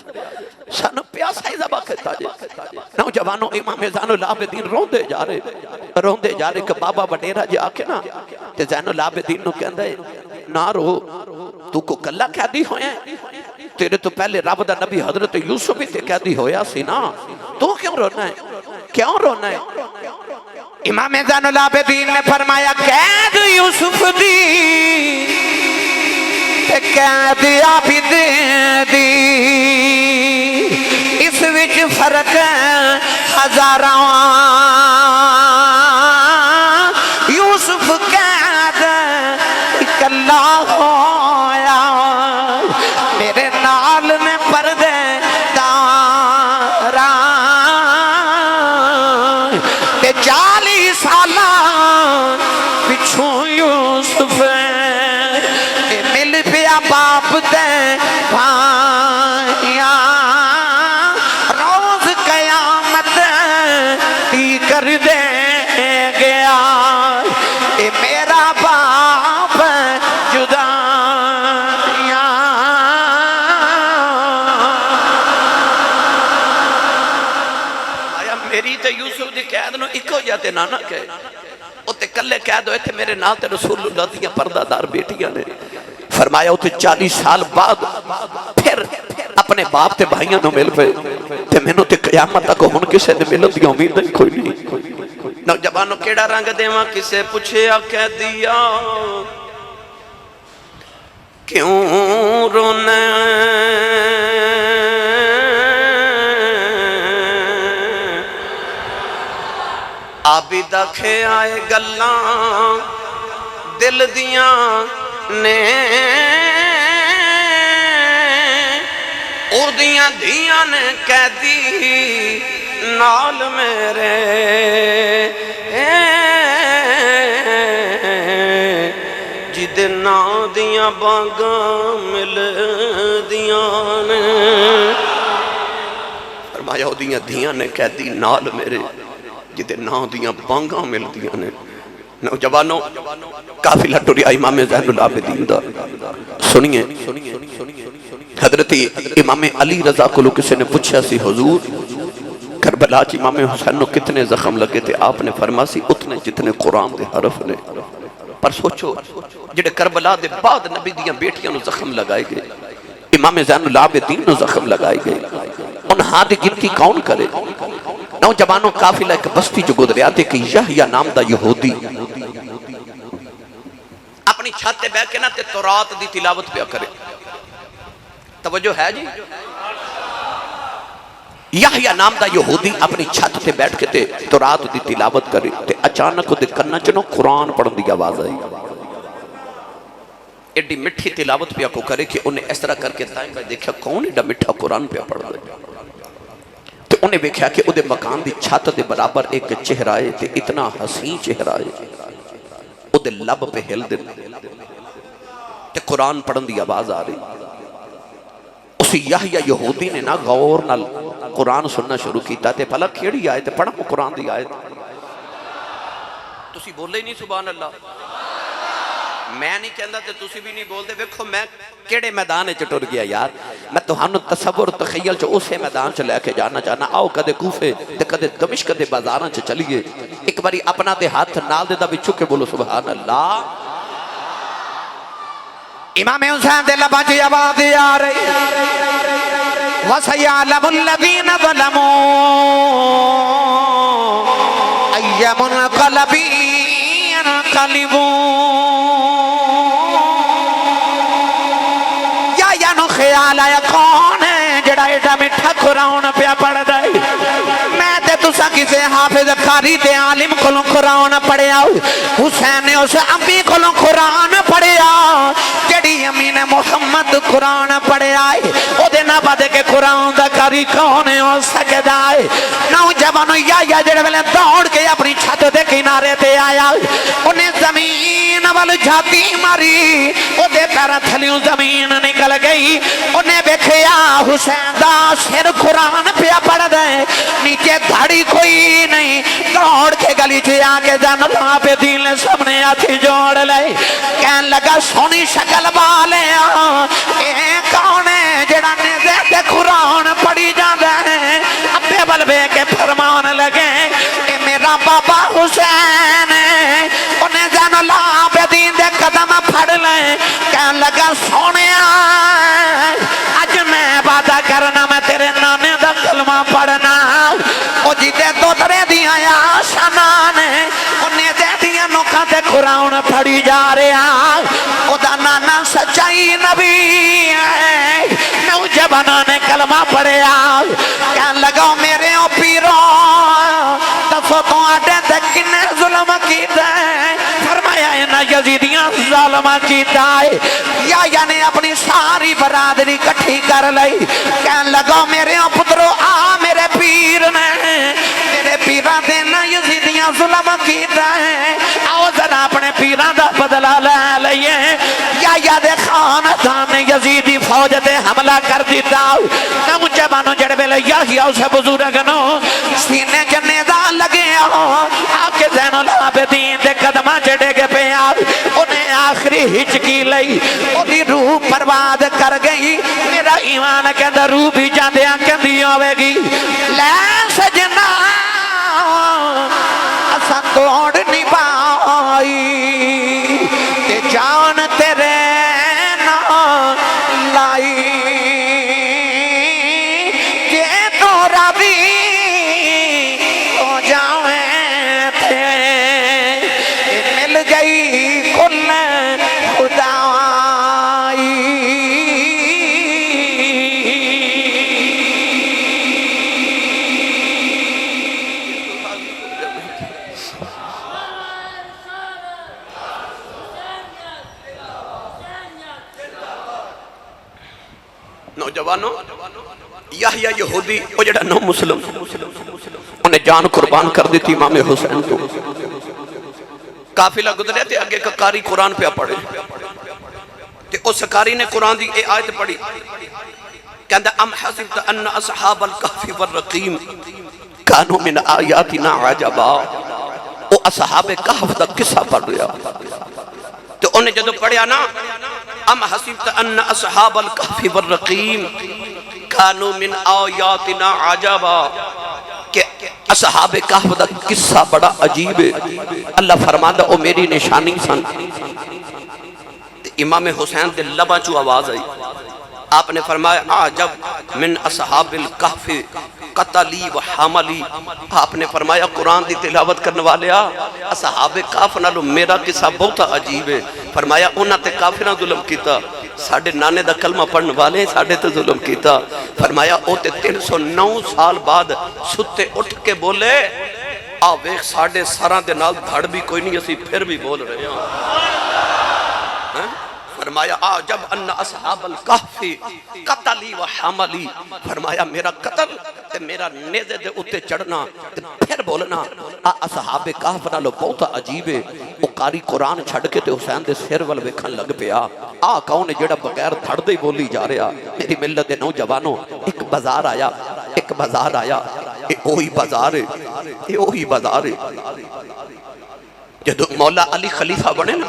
سانو پیاسا ہی ذبح کرتا جے نوجوانوں امام زین العابدین روندے جا رہے کہ بابا وڈیرا جی آکے نا تے زین العابدین نو کہندہ ہے نہ رو تو کو کلہ کہہ دی ہوئے ہیں تیرے تو پہلے رب دا نبی حضرت یوسف بھی تے کہہ دی ہویا سی نا تو کیوں رونا ہے امام زین العابدین نے فرمایا قید یوسف دی تے قید عابد دی اس وچ فرق ہزاراں یوسف قید اکلا ہویا میرے نال نے پردے داراں تے 40 سالاں پچھوں یوسف مل پیا باپ تے بھائیاں روز قیامت ہی کر دے گیا اے میرا باپ جدائیاں آیا میری تے یوسف دی قید نو اکو جاتے نانا کہے اتے کلے قید ہوئے تھے میرے نال تے رسول اللہ دیا پردہ دار بیٹیاں نے فرمایا اتے 40 سال بعد پھر اپنے باپ تے بھائیاں نو مل پے تے میں نو تے قیامت تک ہن کسے نے ملن دی امید نہیں کوئی نہیں نوجوانوں کیڑا رنگ دیواں کسے پوچھیا کہہ دیا کیوں رونا عابد آکھے آئے گلاں دل دیاں نے او دیاں دیاں نے قیدی نال میرے جدے نا دیاں بانگاں مل دیاں نے فرمایا او دیاں دیاں نے قیدی نال میرے جدے نا دیاں بانگاں مل دیاں نے نوجوانوں قافلہ ٹریا امام زین العابدین دا سنیے حضرت امام علی رضا کو کسی نے پوچھا سی حضور کربلا چ امام حسین نو کتنے زخم لگے تھے آپ نے فرمایا سی اتنے جتنے قرآن دے حرف نے پر سوچو جڑے کربلا دے بعد نبی دیاں بیٹیاں نو زخم لگائے گئے امام زین العابدین نو زخم لگائے گئے انہاں دی گنتی کون کرے نوجوانوں قافلہ ایک بستی جو گزریا تھے کہ یحییٰ نام دا یہودی اپنی چھت تے بیٹھ کے نہ تے تورات دی تلاوت پیا کرے توجہ ہے جی یحییٰ نام دا یہودی اپنی چھت تے بیٹھ کے تے تورات دی تلاوت کرے تے اچانک دے کنا چنو قرآن پڑھن دی آواز آئی ایڈی مٹھی تلاوت پیا کو کرے کہ انہیں اس طرح کر کے دائیں بھائی دیکھا کون ایڈا مٹھا قرآن پیا پڑھ دے تو انہیں دیکھا کہ ادھے مکان دی چھت دے برابر ایک چہرہ ہے تے اتنا حسین چہرہ ہے ادھے لب پہ ہل دے تے قرآن پڑھن دی آواز آ رہی اسی یحییٰ یہودی نے نا غور نال قرآن سننا شروع کیتا تے پھلا کھیڑی آئے تے پڑھا قرآن دی آئے تسی بولے نہیں سبحان اللہ میں نہیں کہندا تے تسی بھی نہیں بول دے ویکھو میں کیڑے میدان وچ ٹر گیا یار میں تہانوں تصور تخیل چ اسے میدان چ لے کے جانا چاہنا آؤ کدے کوفے تے کدے دمشق دے بازاراں چ چلیے ایک باری اپنا تے ہاتھ نال دے دا وچ کے بولو سبحان اللہ امام حسین دے لباں چ آواز آ رہی وَسَيَعْلَمُ الَّذِينَ ظَلَمُوا أَيَّ مُنْقَلَبٍ يَنْقَلِبُونَ یا نو خیال آیا کون ہے جڑا ایڈا مٹھا قرآن پیا پڑھ دائی میں تے تسا کسے حافظ قاری تے عالم کلوں قرآن پڑھیا حسین نے اس امی کلوں قرآن پڑھیا جڑی امین محمد قرآن پڑھیا او دے نہ بدے کے قرآن دا قاری کون ہو سکدا ہے نوجوانو یا جڑے ویلے دوڑ کے اپنی چھت دے کنارے تے آیا انہیں زمین وال جھاتی ماری او دے پیرا تھلیوں زمین نکل گئی انہیں بیکھیا حسین دا سر قرآن پیا پڑھ دے نیچے دھاڑی کوئی نہیں دوڑ کے گلی چے آگے جان اللہ پہ دین لے سامنے آتی جوڑ لے کہن لگا سونی شکل والے اے کون ہے جڑا نیزے دے قرآن پڑھی جان دے اپنے بلبے کے فرمان لگے اے میرا بابا حسین انہیں جان اللہ پہ دین دے قدم پھڑ لے کہن لگا سونے آج میں وعدہ کرنا میں تیرے نانے دا کلمہ پڑھنا او جیتے تو ترے دیا یا شنانے انہیں دے دیا نوکھا تے قرآن پڑھی جا رہے ہیں او دا نانا سچائی نبی ہے نوجوانوں نے کلمہ پڑھیا کہنے لگا میرے او پیرو دسو تو آڈے تے کنے ظلم کیتا ہے فرمایا انہاں یزیدیاں ظلم کیتا ہے یا یعنی اپنی ساری برادری کٹھی کر لئی کہنے لگا میرے او پترو آ میرے پیر نے میرے پیران دے نا یزیدیاں ظلم کیتا ہے آؤ ذرا اپنے پیران دا بدلہ لے لئیے یا دے خاندان نے یزیدی فوج دے حملہ کر دیتا نوجوانوں جڑ بیلے یا اسے بزرگنوں سینے جنے دا لگے آپ کے زین العابدین دے قدمہ چڑے گے پہ انہیں آخری ہچکی لئی انہیں روح پرواد کر گئی میرا ایمان کے اندر روح بھی جاندیاں کندی ہوئے گی لے سجنا اسا توڑ نہیں پائی تے جان تیرے نا لائی کہ تو راضی ہو جاویں تھے مل گئی کل خدائی نوجوانوں یحییٰ یہودی وہ جڑا نو مسلم انہیں جان قربان کر دیتی امام حسین کو قافلہ گزرے تھے آگے کا قاری قرآن پہ پڑھے تے اس قاری نے قرآن دی اے آیت پڑھی کہندہ ام حسبت ان اصحاب الکہف والرقیم کانو من آیاتنا عجبا وہ اصحاب کہف دا قصہ پڑھ رہا تو انہیں جدو پڑھیا نا ام حسبت ان اصحاب الکہف والرقیم کانو من آیاتنا عجبا کہ اصحاب کہف دا قصہ بڑا عجیب ہے اللہ فرماندہ او میری نشانی سن امام حسین دے لبا چو آواز آئی آپ نے فرمایا عجب من اصحاب الکہف قتلی و حاملی آپ نے فرمایا قرآن دی تلاوت کرنے والے اصحاب کہف نالو میرا قصہ بہت عجیب ہے فرمایا انہاں تے کافرہ ظلم کیتا ساڑھے نانے دا کلمہ پڑھنے والے ساڑھے تے ظلم کیتا فرمایا او تے 309 سال بعد ستے اٹھ کے بولے آویخ ساڑھے سارا دے نال دھڑ بھی کوئی نہیں اسی پھر بھی بول رہے ہیں فرمایا عجب ان اصحاب الکہف قتلی و حملی فرمایا میرا قتل تے میرا نیزے دے اتے چڑھنا تے پھر بولنا اصحاب کہف نالو بہت عجیب ہے وہ قاری قرآن چھڑ کے تے حسین دے سر ول ویکھن لگ پیا کون جڑا بغیر دھڑ دے بولی جا رہا میری ملت دے نوجوانوں ایک بازار آیا اے اوہی بازار ہے جدو مولا علی خلیفہ بنے نا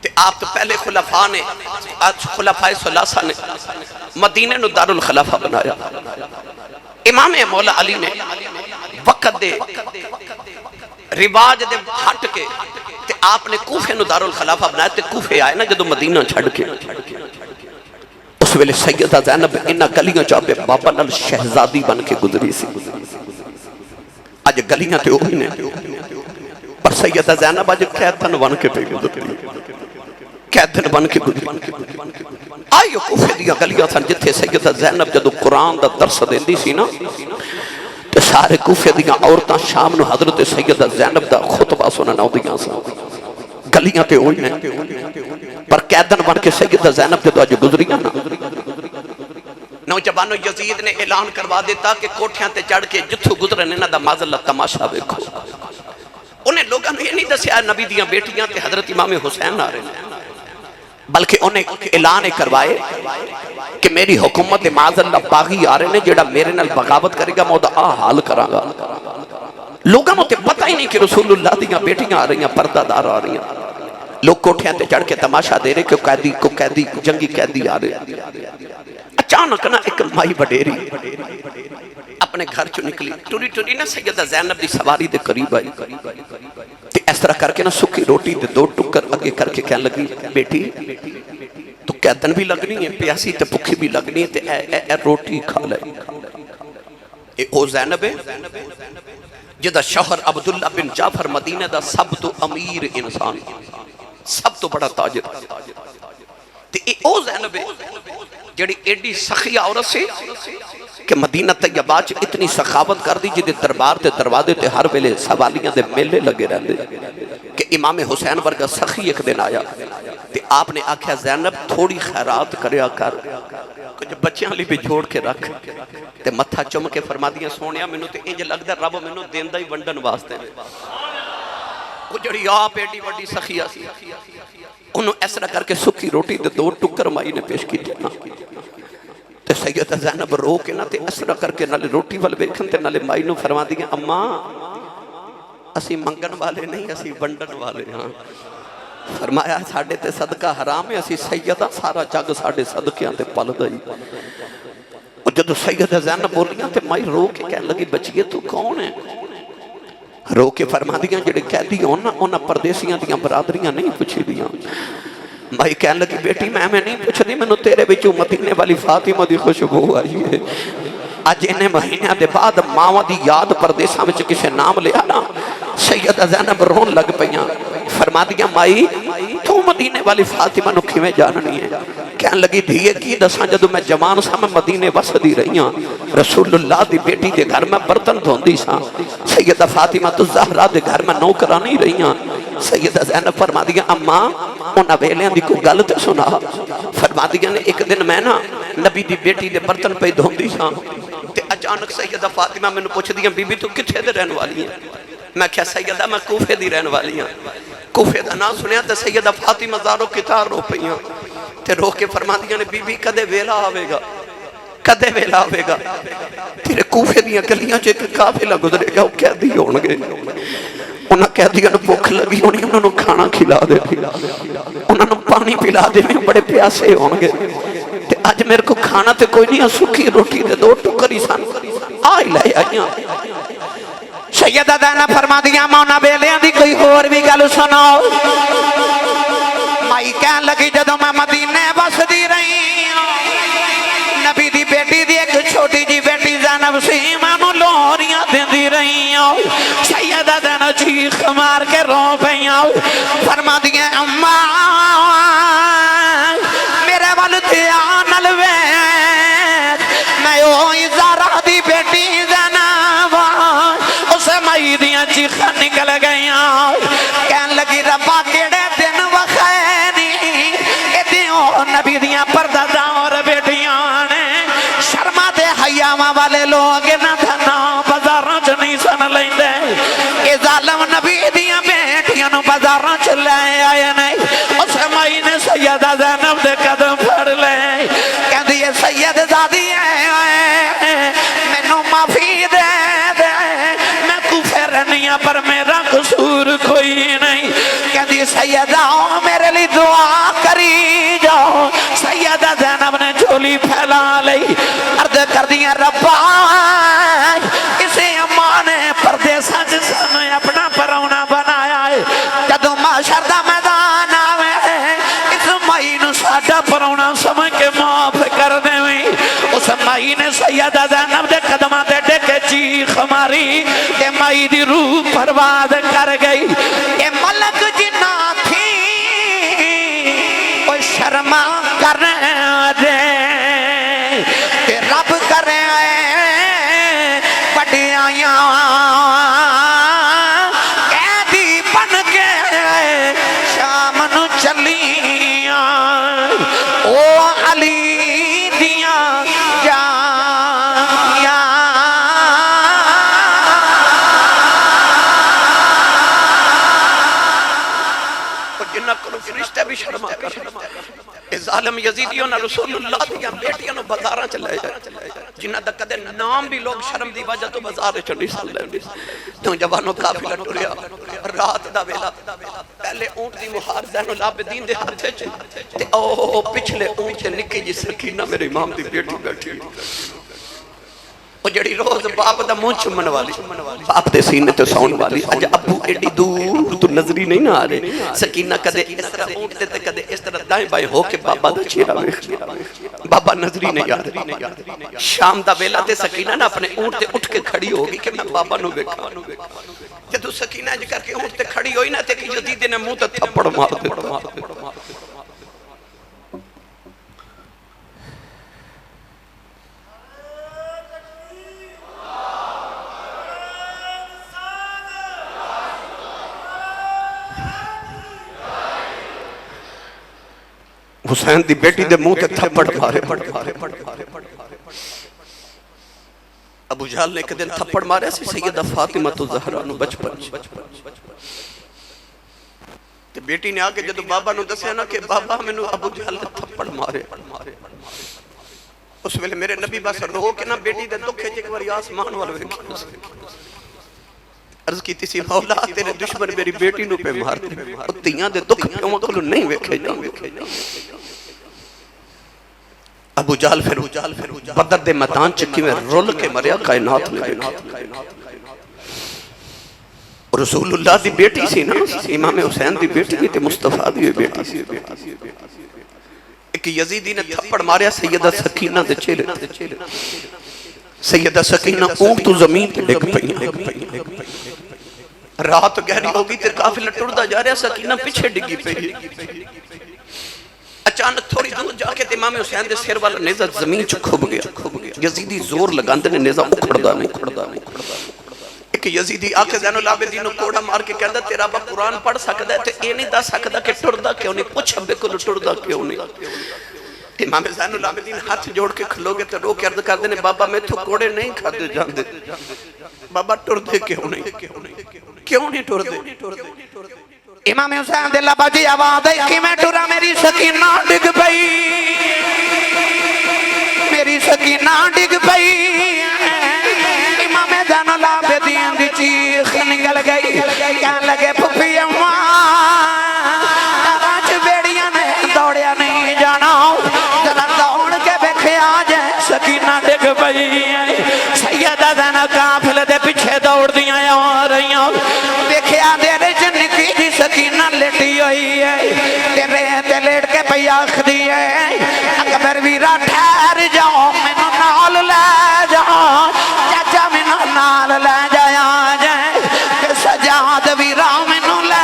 تے آپ تو پہلے خلفاء نے آج خلفاء ثلاثہ نے مدینہ نو دار الخلافہ بنایا امام مولا علی نے وقت دے رواج دے ہٹ کے تے آپ نے کوفے نو دار الخلافہ بنایا تے کوفے آئے نا جدو مدینہ چھڑ کے اس ویلے سیدہ زینب انہا گلیاں چاہے بابا نال شہزادی بن کے گزری سی آج گلیاں تے ہوئی نے پر سیدہ زینب آج قیدن بن کے پہ گزری قیدن بن کے گزری آئیو کوفے دیا گلیاں تھا جتھے سیدہ زینب جدو قرآن دا درس دیندی سی نا تے سارے کوفے دیا عورتاں شام نو حضرت سیدہ زینب دا خطبہ سننا ہو دیا سا گلیاں تے ہوئی نے پر قیدن بن کے سیدہ زینب جدو آج گزریاں نا نوجوانو یزید نے اعلان کروا دیتا کہ کوٹھیاں تے چڑھ کے جتھو گزرنے نا دا معذاللہ تماشا بیکھو انہیں لوگاں نے یہ نہیں دسیا نبی دیاں بیٹیاں تے حضرت امام حسین آ رہے ہیں بلکہ انہیں اعلان کروائے کہ میری حکومت معذاللہ باغی آ رہے ہیں جیڑا میرے نال بغاوت کرے گا مودا حال کرا گا لوگاں نے پتہ ہی نہیں کہ رسول اللہ دیاں بیٹیاں آ رہی ہیں پردہ دار آ رہی ہیں لوگ کوٹھیاں تے چڑھ کے تماشا دے رہے کہ قیدی جنگی قیدی آ رہے ہیں اچانک نا ایک مائی بڑیری اپنے گھر چو نکلی ٹوری نا سیدہ زینب دی سواری دے قریب آئی تے اس طرح کر کے نا سکی روٹی دے 2 ٹکر اگے کر کے کہنے لگی بیٹی تو قیدن بھی لگنی ہے پیاسی تے پکھی بھی لگنی ہے تے اے روٹی کھا لے اے او زینب ہے جدہ شوہر عبداللہ بن جعفر مدینہ دا سب تو امیر انسان سب تو بڑا تاجر تے او زینب جڑی ایڈی سخی عورت سے کہ مدینہ طیبہ چ اتنی سخاوت کر دی جدے دربار تے دروازے تے ہر ویلے سوالیاں دے میلے لگے رہندے کہ امام حسین ورگا سخی ایک دن آیا تے آپ نے آکھیا زینب تھوڑی خیرات کریا کر کچھ بچیاں لی بھی جوڑ کے رکھ تے متھا چم کے فرما دیا سونیا مینوں تے انج لگدا رب مینوں دیندا ہی ونڈن واسطے وہ جڑی آپ ایڈی وڈی سخیا سی انہوں اس طرح کر کے سکی روٹی تے 2 ٹکر مائی نے پیش کی دینا تے سیدہ زینب رو کے نہ تے اس طرح کر کے نالے روٹی وال ویکھن تے نالے مائی نو فرما دیا اماں اسی منگن والے نہیں اسی ونڈن والے ہاں فرمایا ساڑھے تے صدقہ حرام ہے اسی سیدہ سارا جگ ساڑھے صدقیاں تے پل گئی اور جدو سیدہ زینب بولیاں تے مائی رو کے کہنے لگی بچیے تو کون ہے رو کے فرما دیاں جڑے کہہ دی ہونا پردیسیاں دیاں برادریاں نہیں پوچھی دیاں مائی کہنے لگی بیٹی میں نہیں پوچھ دی میں نے تیرے بچوں مدینے والی فاطمہ دی خوشبو آئی ہے آج انہیں مہینہ دے بعد ماں دی یاد پردیساں میں کسے نام لیا نا سیدہ زینب رون لگ پئیاں فرما دیا مائی تو مدینے والی فاطمہ نو کھویں جاننی ہے کہنے لگی دھیے کی دساں جدو میں جوان سا میں مدینے وسدی رہی ہاں رسول اللہ دی بیٹی دے گھر میں برتن دھوندی سا سیدہ فاطمہ تو زہرا دے گھر میں نوکرانی رہی ہاں سیدہ زینب فرما دیا اماں انہاں ویلیاں دی کوئی گل تے سنا فرما دیا نے ایک دن میں نا نبی دی بیٹی دے برتن پہ دھوندی سا تے اچانک سیدہ فاطمہ میں نے پوچھ دیا بی بی تو کتھے دے رہن والی ہیں میں کیا سیدہ میں کوفے دی رہن والی ہیں کوفے دا نام سنیا تے سیدہ فاطمہ زارو کتار رو پئیاں تے رو کے فرما دیا نے بی بی کدے ویلا آوے گا کدے ویلا آوے گا تیرے کوفے دیاں گلیاں چے کہ قافلہ گزرے گا وہ کہہ دی ہونگے انہاں کہہ دیا نے بھوک لگی ہونی انہوں نے کھانا کھلا دے انہوں نے پانی پلا دے میں بڑے پیاسے ہونگے تے آج میرے کو کھانا تے کوئی نہیں سکی روٹی دے 2 ٹکری سان آئی لے آئیاں سیدہ زینب فرما دیا مونا بیلیاں دی کوئی اور بھی گل سناؤ مائی کہن لگی جدو میں مدینے بس دی رہی نبی دی بیٹی دی ایک چھوٹی جی بیٹی زینب سی میں نو لوریاں دی رہی سیدہ زینب چیخ مار کے رو پئیاں فرما دیا اماں میرے والدی آنل ویت میں اوہی زارہ دی بیٹی زینب اسے مائی دیاں چیخاں نکل گئیاں کہن لگی ربا کیڑے دن وخینی اے دیوں نبی دیاں پردہ اور بیٹیاں نے شرما دے حیامہ والے لوگ نہ دھنا بازاراں چ نہیں سن لیندے اے ظالم نبی دیاں بیٹیاں نو بازاراں چ لے آئے نہیں اسے مائی نے سیدہ زینب دے قدم پھڑ لے کہندی اے سید زادی ہے مینوں معافی دے دے میں کوفے رہنیاں پر میرا قصور کوئی نہیں کہندی سیدہ میرے لیے دعا کری جاؤ سیدہ زینب نے جھولی پھیلا لئی عرض کر دیا ربا اسے اماں نے پردیساں جسم اپنا پرونا بنایا ہے جدو معاشر دا میدان آوے اس مائی نو ساڈا پرونا سمجھ کے معاف کر دے اس مائی نے سیدہ زینب دے قدمہ دے ڈکے چیخ ماری کہ مائی دی روح پرواز کر گئی اے ملک جنہ تھی وہ شرما کرنے دے کہ رب کرے بڑیاں قیدی بن کے شام نو چلیاں او علی دیاں جائیاں اور جنہ کو فرشتے بھی شرما کر ظالم یزیدیوں نے رسول اللہ دیاں بیٹیاں نو بازاراں چلے جائے جنہ دا کدے نام بھی لوگ شرم دی وجہ تو بازار چڑھی سال لے تو جوانوں قافلہ ٹریا رات دا ویلا پہلے اونٹ دی مہار زین العابدین دے ہاتھ وچ تے او پچھلے اونٹ تے نکھی جی سکینہ میرے امام دی بیٹی بیٹھی وہ جڑی روز باپ دا منہ چومن والی باپ دے سینے تے سون والی اج ابو ایڈی دور تو نظری نہیں نہ آ رہے سکینہ کدے اس طرح اونٹتے تے کدے اس طرح دائیں بائیں ہو کے بابا دا چہرہ ویکھ بابا نظری نہیں آ رہی شام دا ویلا تے سکینہ نہ اپنے اونٹ تے اٹھ کے کھڑی ہوگی کہ میں بابا نو ویکھاں جدو سکینہ اج کر کے اونٹ تے کھڑی ہوئی نا تے کہ یزید نے منہ تے تھپڑ مار دیتا حسین دی بیٹی دے منہ تے تھپڑ مارے ابو جہل نے ایک دن تھپڑ مارے سی سیدہ فاطمہ الزہرا نو بچپن تے بیٹی نے آگے جدو بابا نو دسیا نا کہ بابا میں نو ابو جہل نے تھپڑ مارے اس ویلے میرے نبی بس رو کے نا بیٹی دے دکھے جے ایک آسمان والو عرض کی تیسی مولا تیرے دشمن میری بیٹی نو پہ مارتے اور تیاں دے دکھ پہ وہاں کلو نہیں ویکھے جاؤں ابو جہل پھر بدر دے میدان چکی میں رول کے مریا کائنات نے دیکھے رسول اللہ دی بیٹی سی نا امام حسین دی بیٹی تے مصطفیٰ دی بیٹی سی ایک یزیدی نے تھپڑ ماریا سیدہ سکینہ دے چہرے سیدہ سکینہ اونٹ تو زمین تے ڈگ پئی رات گہری ہوگی تے قافلہ ٹردا جا رہا سکینہ پیچھے ڈگی پئی اچانک تھوڑی دور جا کے امام حسین دے سر والا نیزہ زمین چ کھب گیا یزیدی زور لگاندے نے نیزہ اکھڑدا نہیں ایک یزیدی آکے زین العابدین کوڑا مار کے کہندا تیرا با قرآن پڑھ سکدا ہے تے اے نہیں دس سکدا کہ ٹردا کیوں نہیں پوچھ ابے کو ٹردا کیوں نہیں امام زین العابدین ہاتھ جوڑ کے کھلو گے تے رو کے عرض کر دے نے بابا میں تو کوڑے نہیں کھاتے جاندے بابا ٹردے کیوں نہیں ٹردے امام حسین دے لبا جی آواز ہے کہ میں ٹرا میری سکینہ ڈگ پئی میری سکینہ ڈگ پئی امام زین العابدین دی چیخ نکل گئی کہنے لگے پھپھی اماں آج بیڑیاں نے دوڑیا نہیں جانا ذرا دوڑ کے بیکھے آج سکینہ ڈگ پئی سیدہ زینب قافلے دے پیچھے دوڑ دیاں آ رہیاں دیکھیا دیر جنکی جی سکینہ لیٹی ہوئی ہے تیرے تے لیٹ کے پئی آخدی ہے اکبر ویرا ٹھہر جاؤ مینوں نال لے جاؤ چاچا مینوں نال لے جایا جائے سجاد ویرا مینوں لے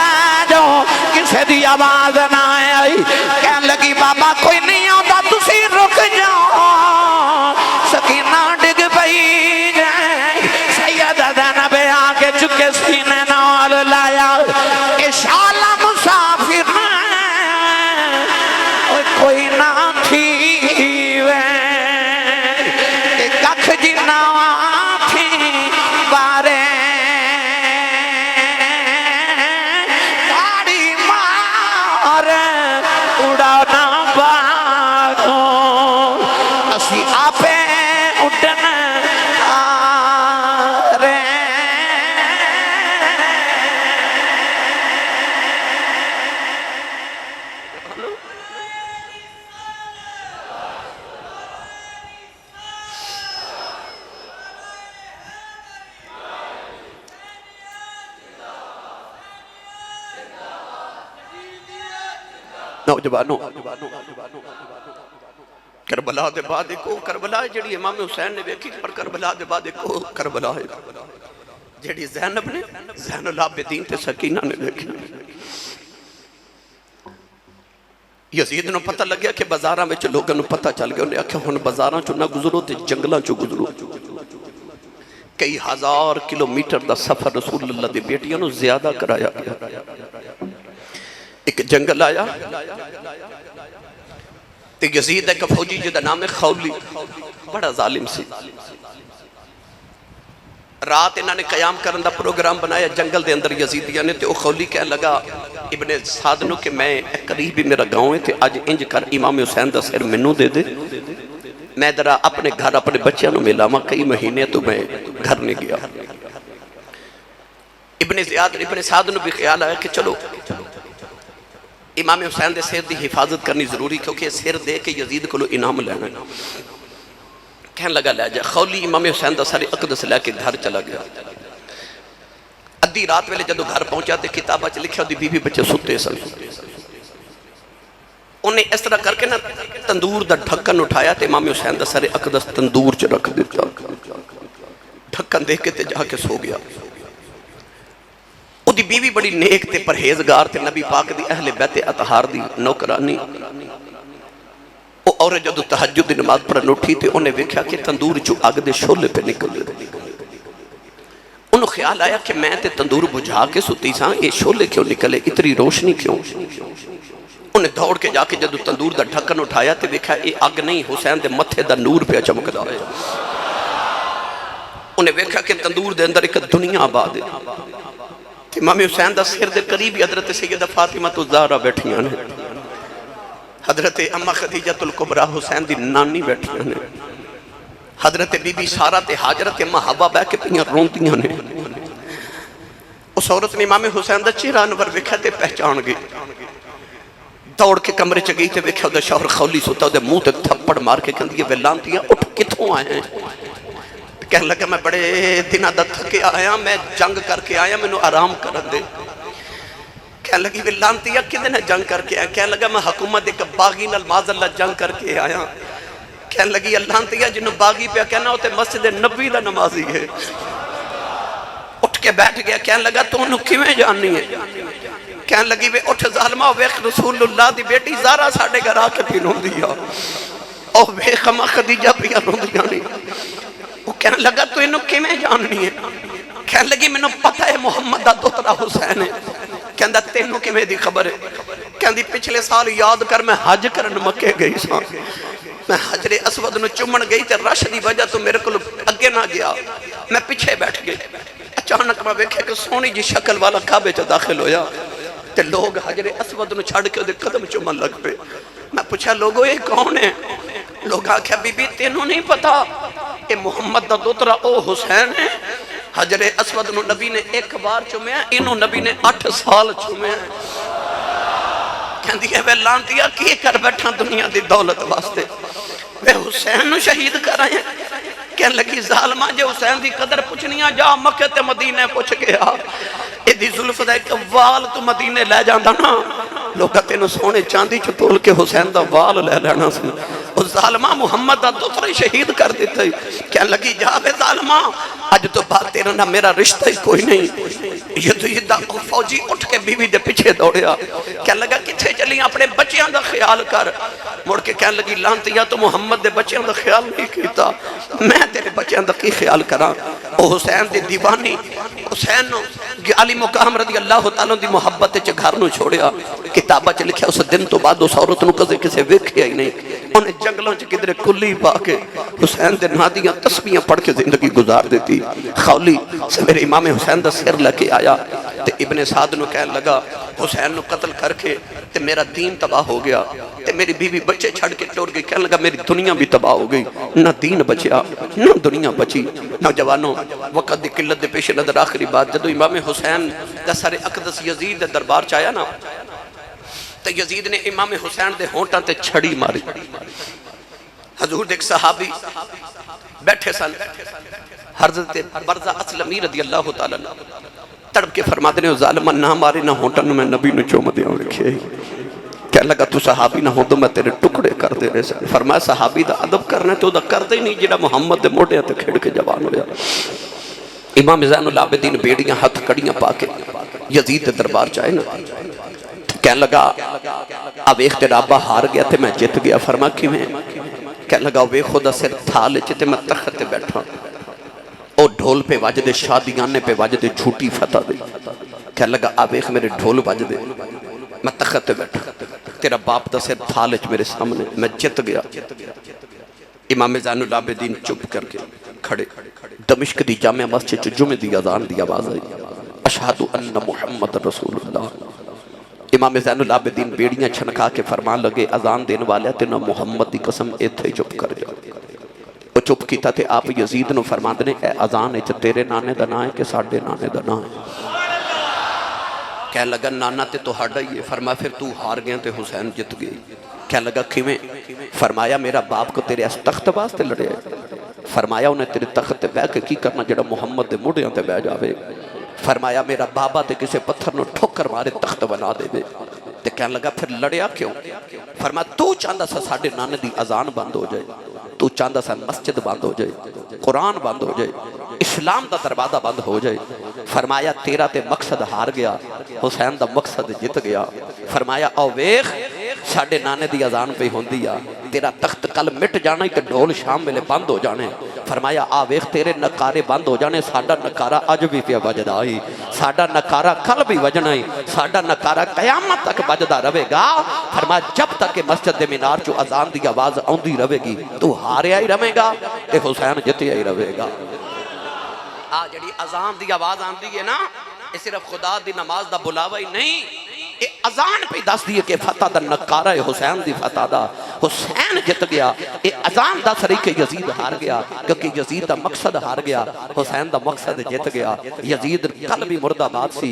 جاؤ کسے دی آواز نہ آئی کہنے لگی بابا کوئی نہیں آتا تسی رک جاؤ سکینہ ڈگ پئی جائے سیدہ زینب آگے چکے سینے نال لایا اشالہ مسافر کوئی نہ تھی وے ککھ جنا تھی بارے گاڑی مار اڑانا باغوں اسی آپے اٹھنا نوجوانوں کربلا دے بعد ایک کربلا ہے جڑی امام حسین نے دیکھی پر کربلا دے بعد ایک کربلا ہے جڑی زینب نے زین العابدین تے سکینہ نے دیکھی یزید نو پتہ لگیا کہ بازاراں وچ لوگاں نو پتہ چل گیا انہیں آکھیا ہن بازاراں چوں نہ گزرو تے جنگلاں چوں گزرو کئی ہزار کلومیٹر دا سفر رسول اللہ دی بیٹیاں نو زیادہ کرایا گیا ایک جنگل آیا تے یزید ایک فوجی جدا نام خولی بڑا ظالم سی رات انہوں نے قیام کرن دا پروگرام بنایا جنگل دے اندر یزیدیاں نے تے او خولی کہنے لگا ابن سعدنو کہ میں قریبی میرا گاؤں ہے تے آج انج کر امام حسین دا سر منو دے دے میں درہ اپنے گھر اپنے بچیاں نو ملا ماں کئی مہینے تو میں گھر نہیں گیا ابن سعدنو بھی خیال آیا کہ چلو امام حسین دے سر دی حفاظت کرنی ضروری کیونکہ سر دے کے یزید کو لو انعام لینا کہنے لگا لے جا خولی امام حسین دا سر اقدس لے کے گھر چلا گیا ادھی رات ویلے جدو گھر پہنچا تے کتابہ چ لکھیا دی بی بی بچے ستے سن انہیں اس طرح کر کے نا تندور دا ڈھکن اٹھایا تے امام حسین دا سر اقدس تندور چ رکھ دیتا ڈھکن دے کے تے جا کے سو گیا دی بیوی بڑی نیک تے پرہیزگار تے نبی پاک دی اہل بیت اطہار دی نوکرانی وہ عورت جدو تہجد دی نماز پڑھن اٹھی تے انہیں ویکھیا کہ تندور جو اگ دے شولے پہ نکل دے انہوں خیال آیا کہ میں تے تندور بجھا کے ستی ساں یہ شولے کیوں نکلے اتنی روشنی کیوں انہیں دوڑ کے جا کے جدو تندور دا ڈھکن اٹھایا تے ویکھیا یہ اگ نہیں حسین دے متھے دا نور پہ چمکدا ہے انہیں ویکھیا کہ تندور دے اندر ایک دنیا آباد ہے امام حسین دا سر دے قریب حضرت سیدہ فاطمہ الزہرا بیٹھیاں نے حضرت اماں خدیجہ الکبریٰ حسین دی نانی بیٹھیاں نے حضرت بی بی سارہ تے حاجرہ تے اماں حوا بے کے پیاں روندیاں نے اس عورت نے امام حسین دا چہرہ انور ویکھیا تے پہچان گئی دوڑ کے کمرے چ گئی تے ویکھیا دا شوہر خولی سوتا دے منہ تے تھپڑ مار کے کہندی ہے وے لانتیاں اٹھ کتھوں آئے ہیں کہنے لگا میں بڑے دنہ دا تھکے آیا میں جنگ کر کے آیا میں نو آرام کرن دے کہنے لگی وے لانتیاں کدھے نے جنگ کر کے آیا کہنے لگا میں حکومت ایک باغی نال معاذ اللہ جنگ کر کے آیا کہنے لگی لانتیاں جنہوں باغی پہ کہنا ہوتے مسجد نبی دا نمازی ہے اٹھ کے بیٹھ گیا کہنے لگا تو انہوں کیویں جاننی ہے کہنے لگی وے اٹھ ظالمہ ویخ رسول اللہ دی بیٹی زارہ ساڑھے گھر آکے پی رون دیا اور ویخ اماں خدیجہ پی رون دیا نہیں وہ کہنے لگا تو انہوں کیویں جاننی ہے کہنے لگی میں نے پتہ ہے محمد دا دوترا حسین ہے کہنے دا تینوں کیویں دی خبر ہے کہنے دی پچھلے سال یاد کر میں حج کرن مکے گئی ساں میں حجر اسود نو چمن گئی تے رش دی وجہ تو میرے کو اگے نہ گیا میں پیچھے بیٹھ گئی اچانک میں ویکھے کہ سونی جی شکل والا کعبے چ داخل ہویا تے لوگ حجر اسود نو چھڑ کے دے قدم چومن لگ پے میں پوچھا لوگو یہ کون ہے لوگ آکھیا بی بی تینوں نہیں پتا اے محمد دا دوترا او حسین ہے حجر اسود نو نبی نے ایک بار چومیا انہوں نبی نے 8 سال چومیا کہندی ہے وے لانتیا کی کر بیٹھا دنیا دی دولت واسطے وے حسین نو شہید کر آئے ہیں کہنے لگی ظالمہ جے حسین دی قدر پوچھنیاں جا مکہ تے مدینے پوچھ گیا ایدی ظلف دا ایک وال تو مدینے لے جاندہ نا لوگا تینو سونے چاندی چو تول کے حسین دا وال لے لینا سی اور ظالمہ محمد دا دوترے شہید کر دیتا ہے کہنے لگی جا بے ظالمہ آج تو بات تیرا نہ میرا رشتہ ہی کوئی نہیں یہ تو یہ فوجی اٹھ کے بیوی دے پیچھے دوڑیا کہنے لگا کتھے چلی اپنے بچیاں دا خیال کر مڑ کے کہنے لگی لانتیا تو محمد دے بچیاں دا خیال نہیں کیتا میں تیرے بچیاں دا کی خیال کرا او حسین دے دیوانی حسین نو علی مقام رضی اللہ تعالیٰ دی محبت چے گھر نو چھوڑیا کتابہ چے لکھیا اس دن تو بعد اس عورت نو کسے ویکھیا ہی نہیں انہیں جنگلوں چے کدھر کلی پا کے حسین دے نادیاں تسبیحاں پڑھ کے زندگی گزار دیتی خولی سے میرے امام حسین دا سر لے کے آیا تے ابن سعد نو کہنے لگا حسین نو قتل کر کے تے میرا دین تباہ ہو گیا تے میری بیوی بچے چھڑ کے ٹور گئی کہنے لگا میری دنیا بھی تباہ ہو گئی نہ دین بچیا نہ دنیا بچی نوجوانوں وقت دی قلت دے پیش نظر آخری بات جدو امام حسین دا سر اقدس یزید دے دربار چایا نا تے یزید نے امام حسین دے ہونٹاں تے چھڑی ماری حضور دیکھ صحابی بیٹھے سن حضرت برزہ اسلمی رضی اللہ تعالیٰ تڑپ کے فرما دینے ظالمہ نہ مارے نہ ہونٹاں میں نبی نے چوم دیا لکھے کہنے لگا تو صحابی نہ ہو تو میں تیرے ٹکڑے کر دے رہے سن فرمایا صحابی دا عدب کرنا تو دا کر دے نہیں جڑا محمد دے موڑے تے کھڑ کے جوان ہویا امام زین العابدین بیڑیاں ہاتھ کڑیاں پا کے یزید دے دربار چاہے نا کہنے لگا اب اخترابہ ہار گیا تھے میں جت گیا فرما کیوں ہیں کہنے لگا وہ خدا سر تھالے چتے میں تخت بیٹھا او ڈھول پہ واجدے شادیانے پہ واجدے جھوٹی فتح دے کہنے لگا اب ایک میرے ڈھول واجدے میں تخت بیٹھا تیرا باپ دا سر تھالے میرے سامنے میں جت گیا امام زین العابدین چپ کر کے کھڑے دمشق دی جامعہ مسجد جمعہ دی اذان دی آواز آئی اشہدو ان محمد رسول اللہ امام زین العابدین بیڑیاں چھنکا کے فرمان لگے اذان دین والے تینا محمد دی قسم ایتھے چپ کر جا وہ چپ کیتا تھے آپ یزید نو فرمان دنے اے اذان اچھ تیرے نانے دا نہ ہے کہ ساڑھے نانے دا نہ ہے کہنے لگا نانا تے تو ہڑا ہی ہے فرمایا پھر تو ہار گئے تے حسین جت گئی کہنے لگا کیویں فرمایا میرا باپ کو تیرے اس تخت واسطے لڑے فرمایا انہیں تیرے تخت تے بیٹھ کے کی کرنا جڑا محمد دے موڑیاں تے بیٹھ جاوے فرمایا میرا بابا تے کسے پتھر نو ٹھوکر مارے تخت بنا دے دے تے کہنے لگا پھر لڑیا کیوں فرمایا تو چاندہ سا ساڑھے نانے دی اذان بند ہو جائے تو چاندہ سا مسجد بند ہو جائے قرآن بند ہو جائے اسلام دا دروازہ بند ہو جائے فرمایا تیرا تے مقصد ہار گیا، حسین دا مقصد جت گیا۔ فرمایا او ویخ ساڑھے نانے دی اذان پہ ہوندی آ، تیرا تخت کل مٹ جانا ہی تے ڈھول شام ویلے بند ہو جانے۔ فرمایا آ ویخ تیرے نکارے بند ہو جانے، ساڑھا نکارہ اج بھی پیا بجدا ہی، ساڑھا نکارہ کل بھی وجنا ہی، ساڑھا نکارہ قیامت تک بجدا رہے گا۔ فرمایا جب تک کہ مسجد دے مینار چو اذان دی آواز آندی رہے گی تو ہاریا ہی رہے گا تے حسین جتیا ہی رہے گا۔ جڑی اذان دی آواز آندی ہے نا، یہ صرف خدا دی نماز دا بلاوا ہی نہیں، یہ اذان پہ دس دیئے کہ فتح دا نکارہ حسین دی فتح دا، حسین جت گیا۔ یہ اذان دا سری کہ یزید ہار گیا، کیونکہ یزید دا مقصد ہار گیا، حسین دا مقصد جت گیا۔ یزید کل بھی مرد آباد سی،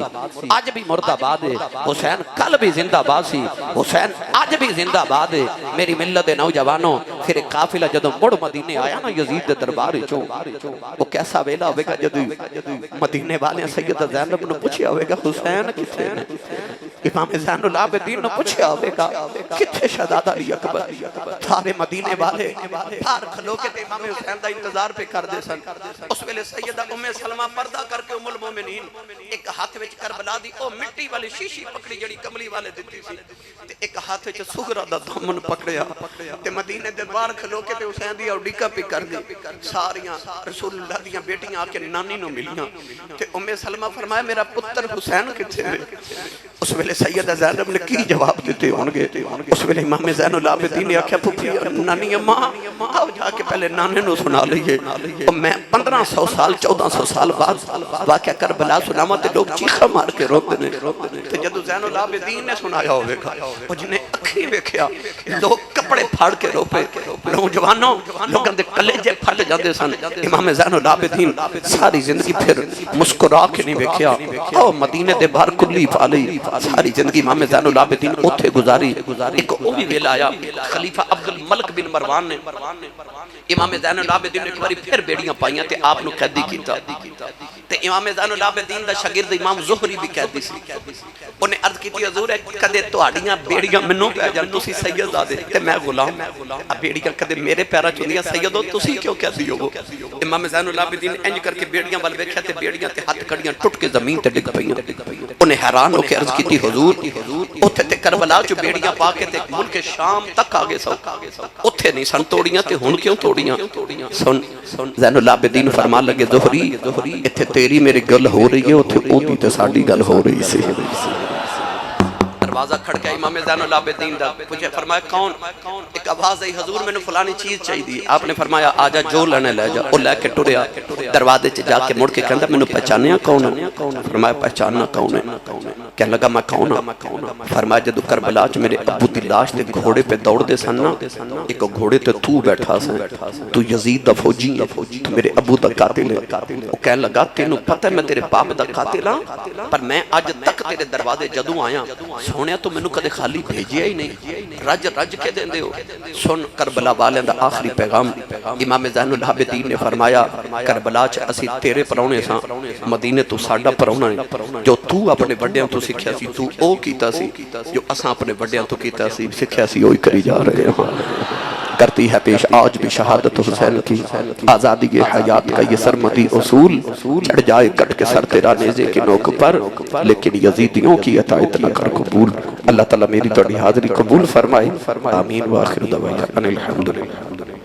آج بھی مرد آباد ہے، حسین کل بھی زندہ آباد سی، حسین آج بھی زندہ آباد ہے۔ میری ملت نوجوانوں، پھر ایک قافلہ جدو مڑ مدینے آیا نا یزید دے دربار چوں، وہ کیسا ویلا ہوئے گا جدو مدینے والے سیدہ زینب نے پوچھیا ہوئے گا حسین کتنے ہیں؟ امام زین العابدین نے پوچھیا ہوئے گا کتنے شہزادہ علی اکبر؟ سارے مدینے والے باہر کھلو کے تے امام حسین دا انتظار پہ کر دے سن۔ اس ویلے سیدہ ام سلمہ پردہ کر کے ام المومنین ایک ہاتھ وچ کربلا دی او مٹی والی شیشی پکڑی جڑی کملی والے دیتی سی، تے ایک ہاتھ وچ سغرا دا دامن پکڑیا تے مدینے دے باہر کھلو کے تے حسین دی اوڈیکا پہ کر دی۔ ساریاں رسول اللہ دیاں بیٹیاں آ کے نانی نو ملیاں تے ام سلمہ فرمایا میرا پتر حسین کتنے ہے؟ اس ویلے سیدہ زینب نے کی جواب دیتے ہونگے؟ اس ویلے امام زین العابدین نے آکھیا پھپھی نانی اماں آؤ جا کے پہلے نانے نو سنا لئیے، میں 1500 سال 1400 سال بعد واقعہ کربلا سناما تے لوگ چیخہ مار کے روک دینے۔ تے جدو زین العابدین نے سنایا ہوئے گا وہ جنہیں اکھی بیکھیا لوگ کپڑے پھاڑ کے روپے، نوجوانوں لوگاں دے کلیجے پھٹ جاندے سن۔ امام زین العابدین ساری زندگی پھر مسکرا کے نہیں بیکھیا، او مدینے دے باہر کلی پالی ساری زندگی امام زین العابدین اتھے گزاری۔ ایک او بھی ویل آیا خلیفہ عبد الملک بن مروان نے امام زین العابدین نے ایک باری پھر بیڑیاں پائیاں تے آپ نو قیدی کیتا تے امام زین العابدین دا شاگرد امام زہری بھی قیدی سی۔ انہیں عرض کی تھی حضور ہے کدے توڑیاں بیڑیاں منوں پہ جان تسی سید آدھے تے میں غلام، اب بیڑیاں کدے میرے پیرا چوندیاں سیدو تسی کیوں قیدی ہو؟ امام زین العابدین انج کر کے بیڑیاں والے ویکھیا تے بیڑیاں تے ہاتھ کڑیاں ٹوٹ کے زمین تے ڈگ پئیاں۔ انہیں حیران ہو کے عرض کی تھی حضور اتھے تے کربلا چو بیڑیاں پا کے تے ملک شام تک آگے سو اتھے نہیں سن توڑیاں تے ہن کیوں توڑیاں؟ سن زین العابدین فرمان لگے زہری اتھے تیری میری گل ہو رہی ہے اتھے اودی تے ساڑی گل ہو رہی سی۔ دروازہ کھڑکیا امام زین العابدین دا، پوچھے فرمایا کون؟ ایک آواز آئی حضور میں نے فلانی چیز چاہی دی۔ آپ نے فرمایا آجا جو لینے لے جا، وہ لے کے ٹریا دروازے چ جا کے مڑ کے کہندا میں نے پہچانیا کون ہے؟ فرمایا پہچاننا کون ہے؟ کہنے لگا میں کون ہوں؟ فرمایا جدو کربلا چ میرے ابو دی لاش تے گھوڑے پہ دوڑ دے سن نا، ایک گھوڑے تے تو بیٹھا سن، تو یزید دا فوجی ہے، تو میرے ابو دا قاتل ہے۔ وہ کہنے لگا تینوں پتہ ہے میں تیرے باپ دا قاتل ہاں، پر میں آج تک تیرے دروازے جدوں آیا سونے تو میں نے کدے خالی بھیجیا ہی نہیں، رج کے دیں دے ہو۔ سن کربلا والے دا آخری پیغام امام زین العابدین نے فرمایا کربلا چ اسی تیرے پرونے ساں، مدینے تو ساڈا پرونا ہے، جو تو اپنے بڑیاں تو سکھیا سی تو او کیتا سی، جو اساں اپنے بڑیاں تو کیتا سی سکھیا سی وہی کری جا رہے ہیں۔ کرتی ہے پیش آج بھی شہادت حسین کی، آزادی حیات کا یہ سرمدی اصول، چڑھ جائے کٹ کے سر تیرا نیزے کے نوک پر، لیکن یزیدیوں کی اطاعت نہ کر قبول۔ اللہ تعالیٰ میری توڑی حاضری قبول فرمائے، آمین۔ وآخر دعوانا الحمدللہ۔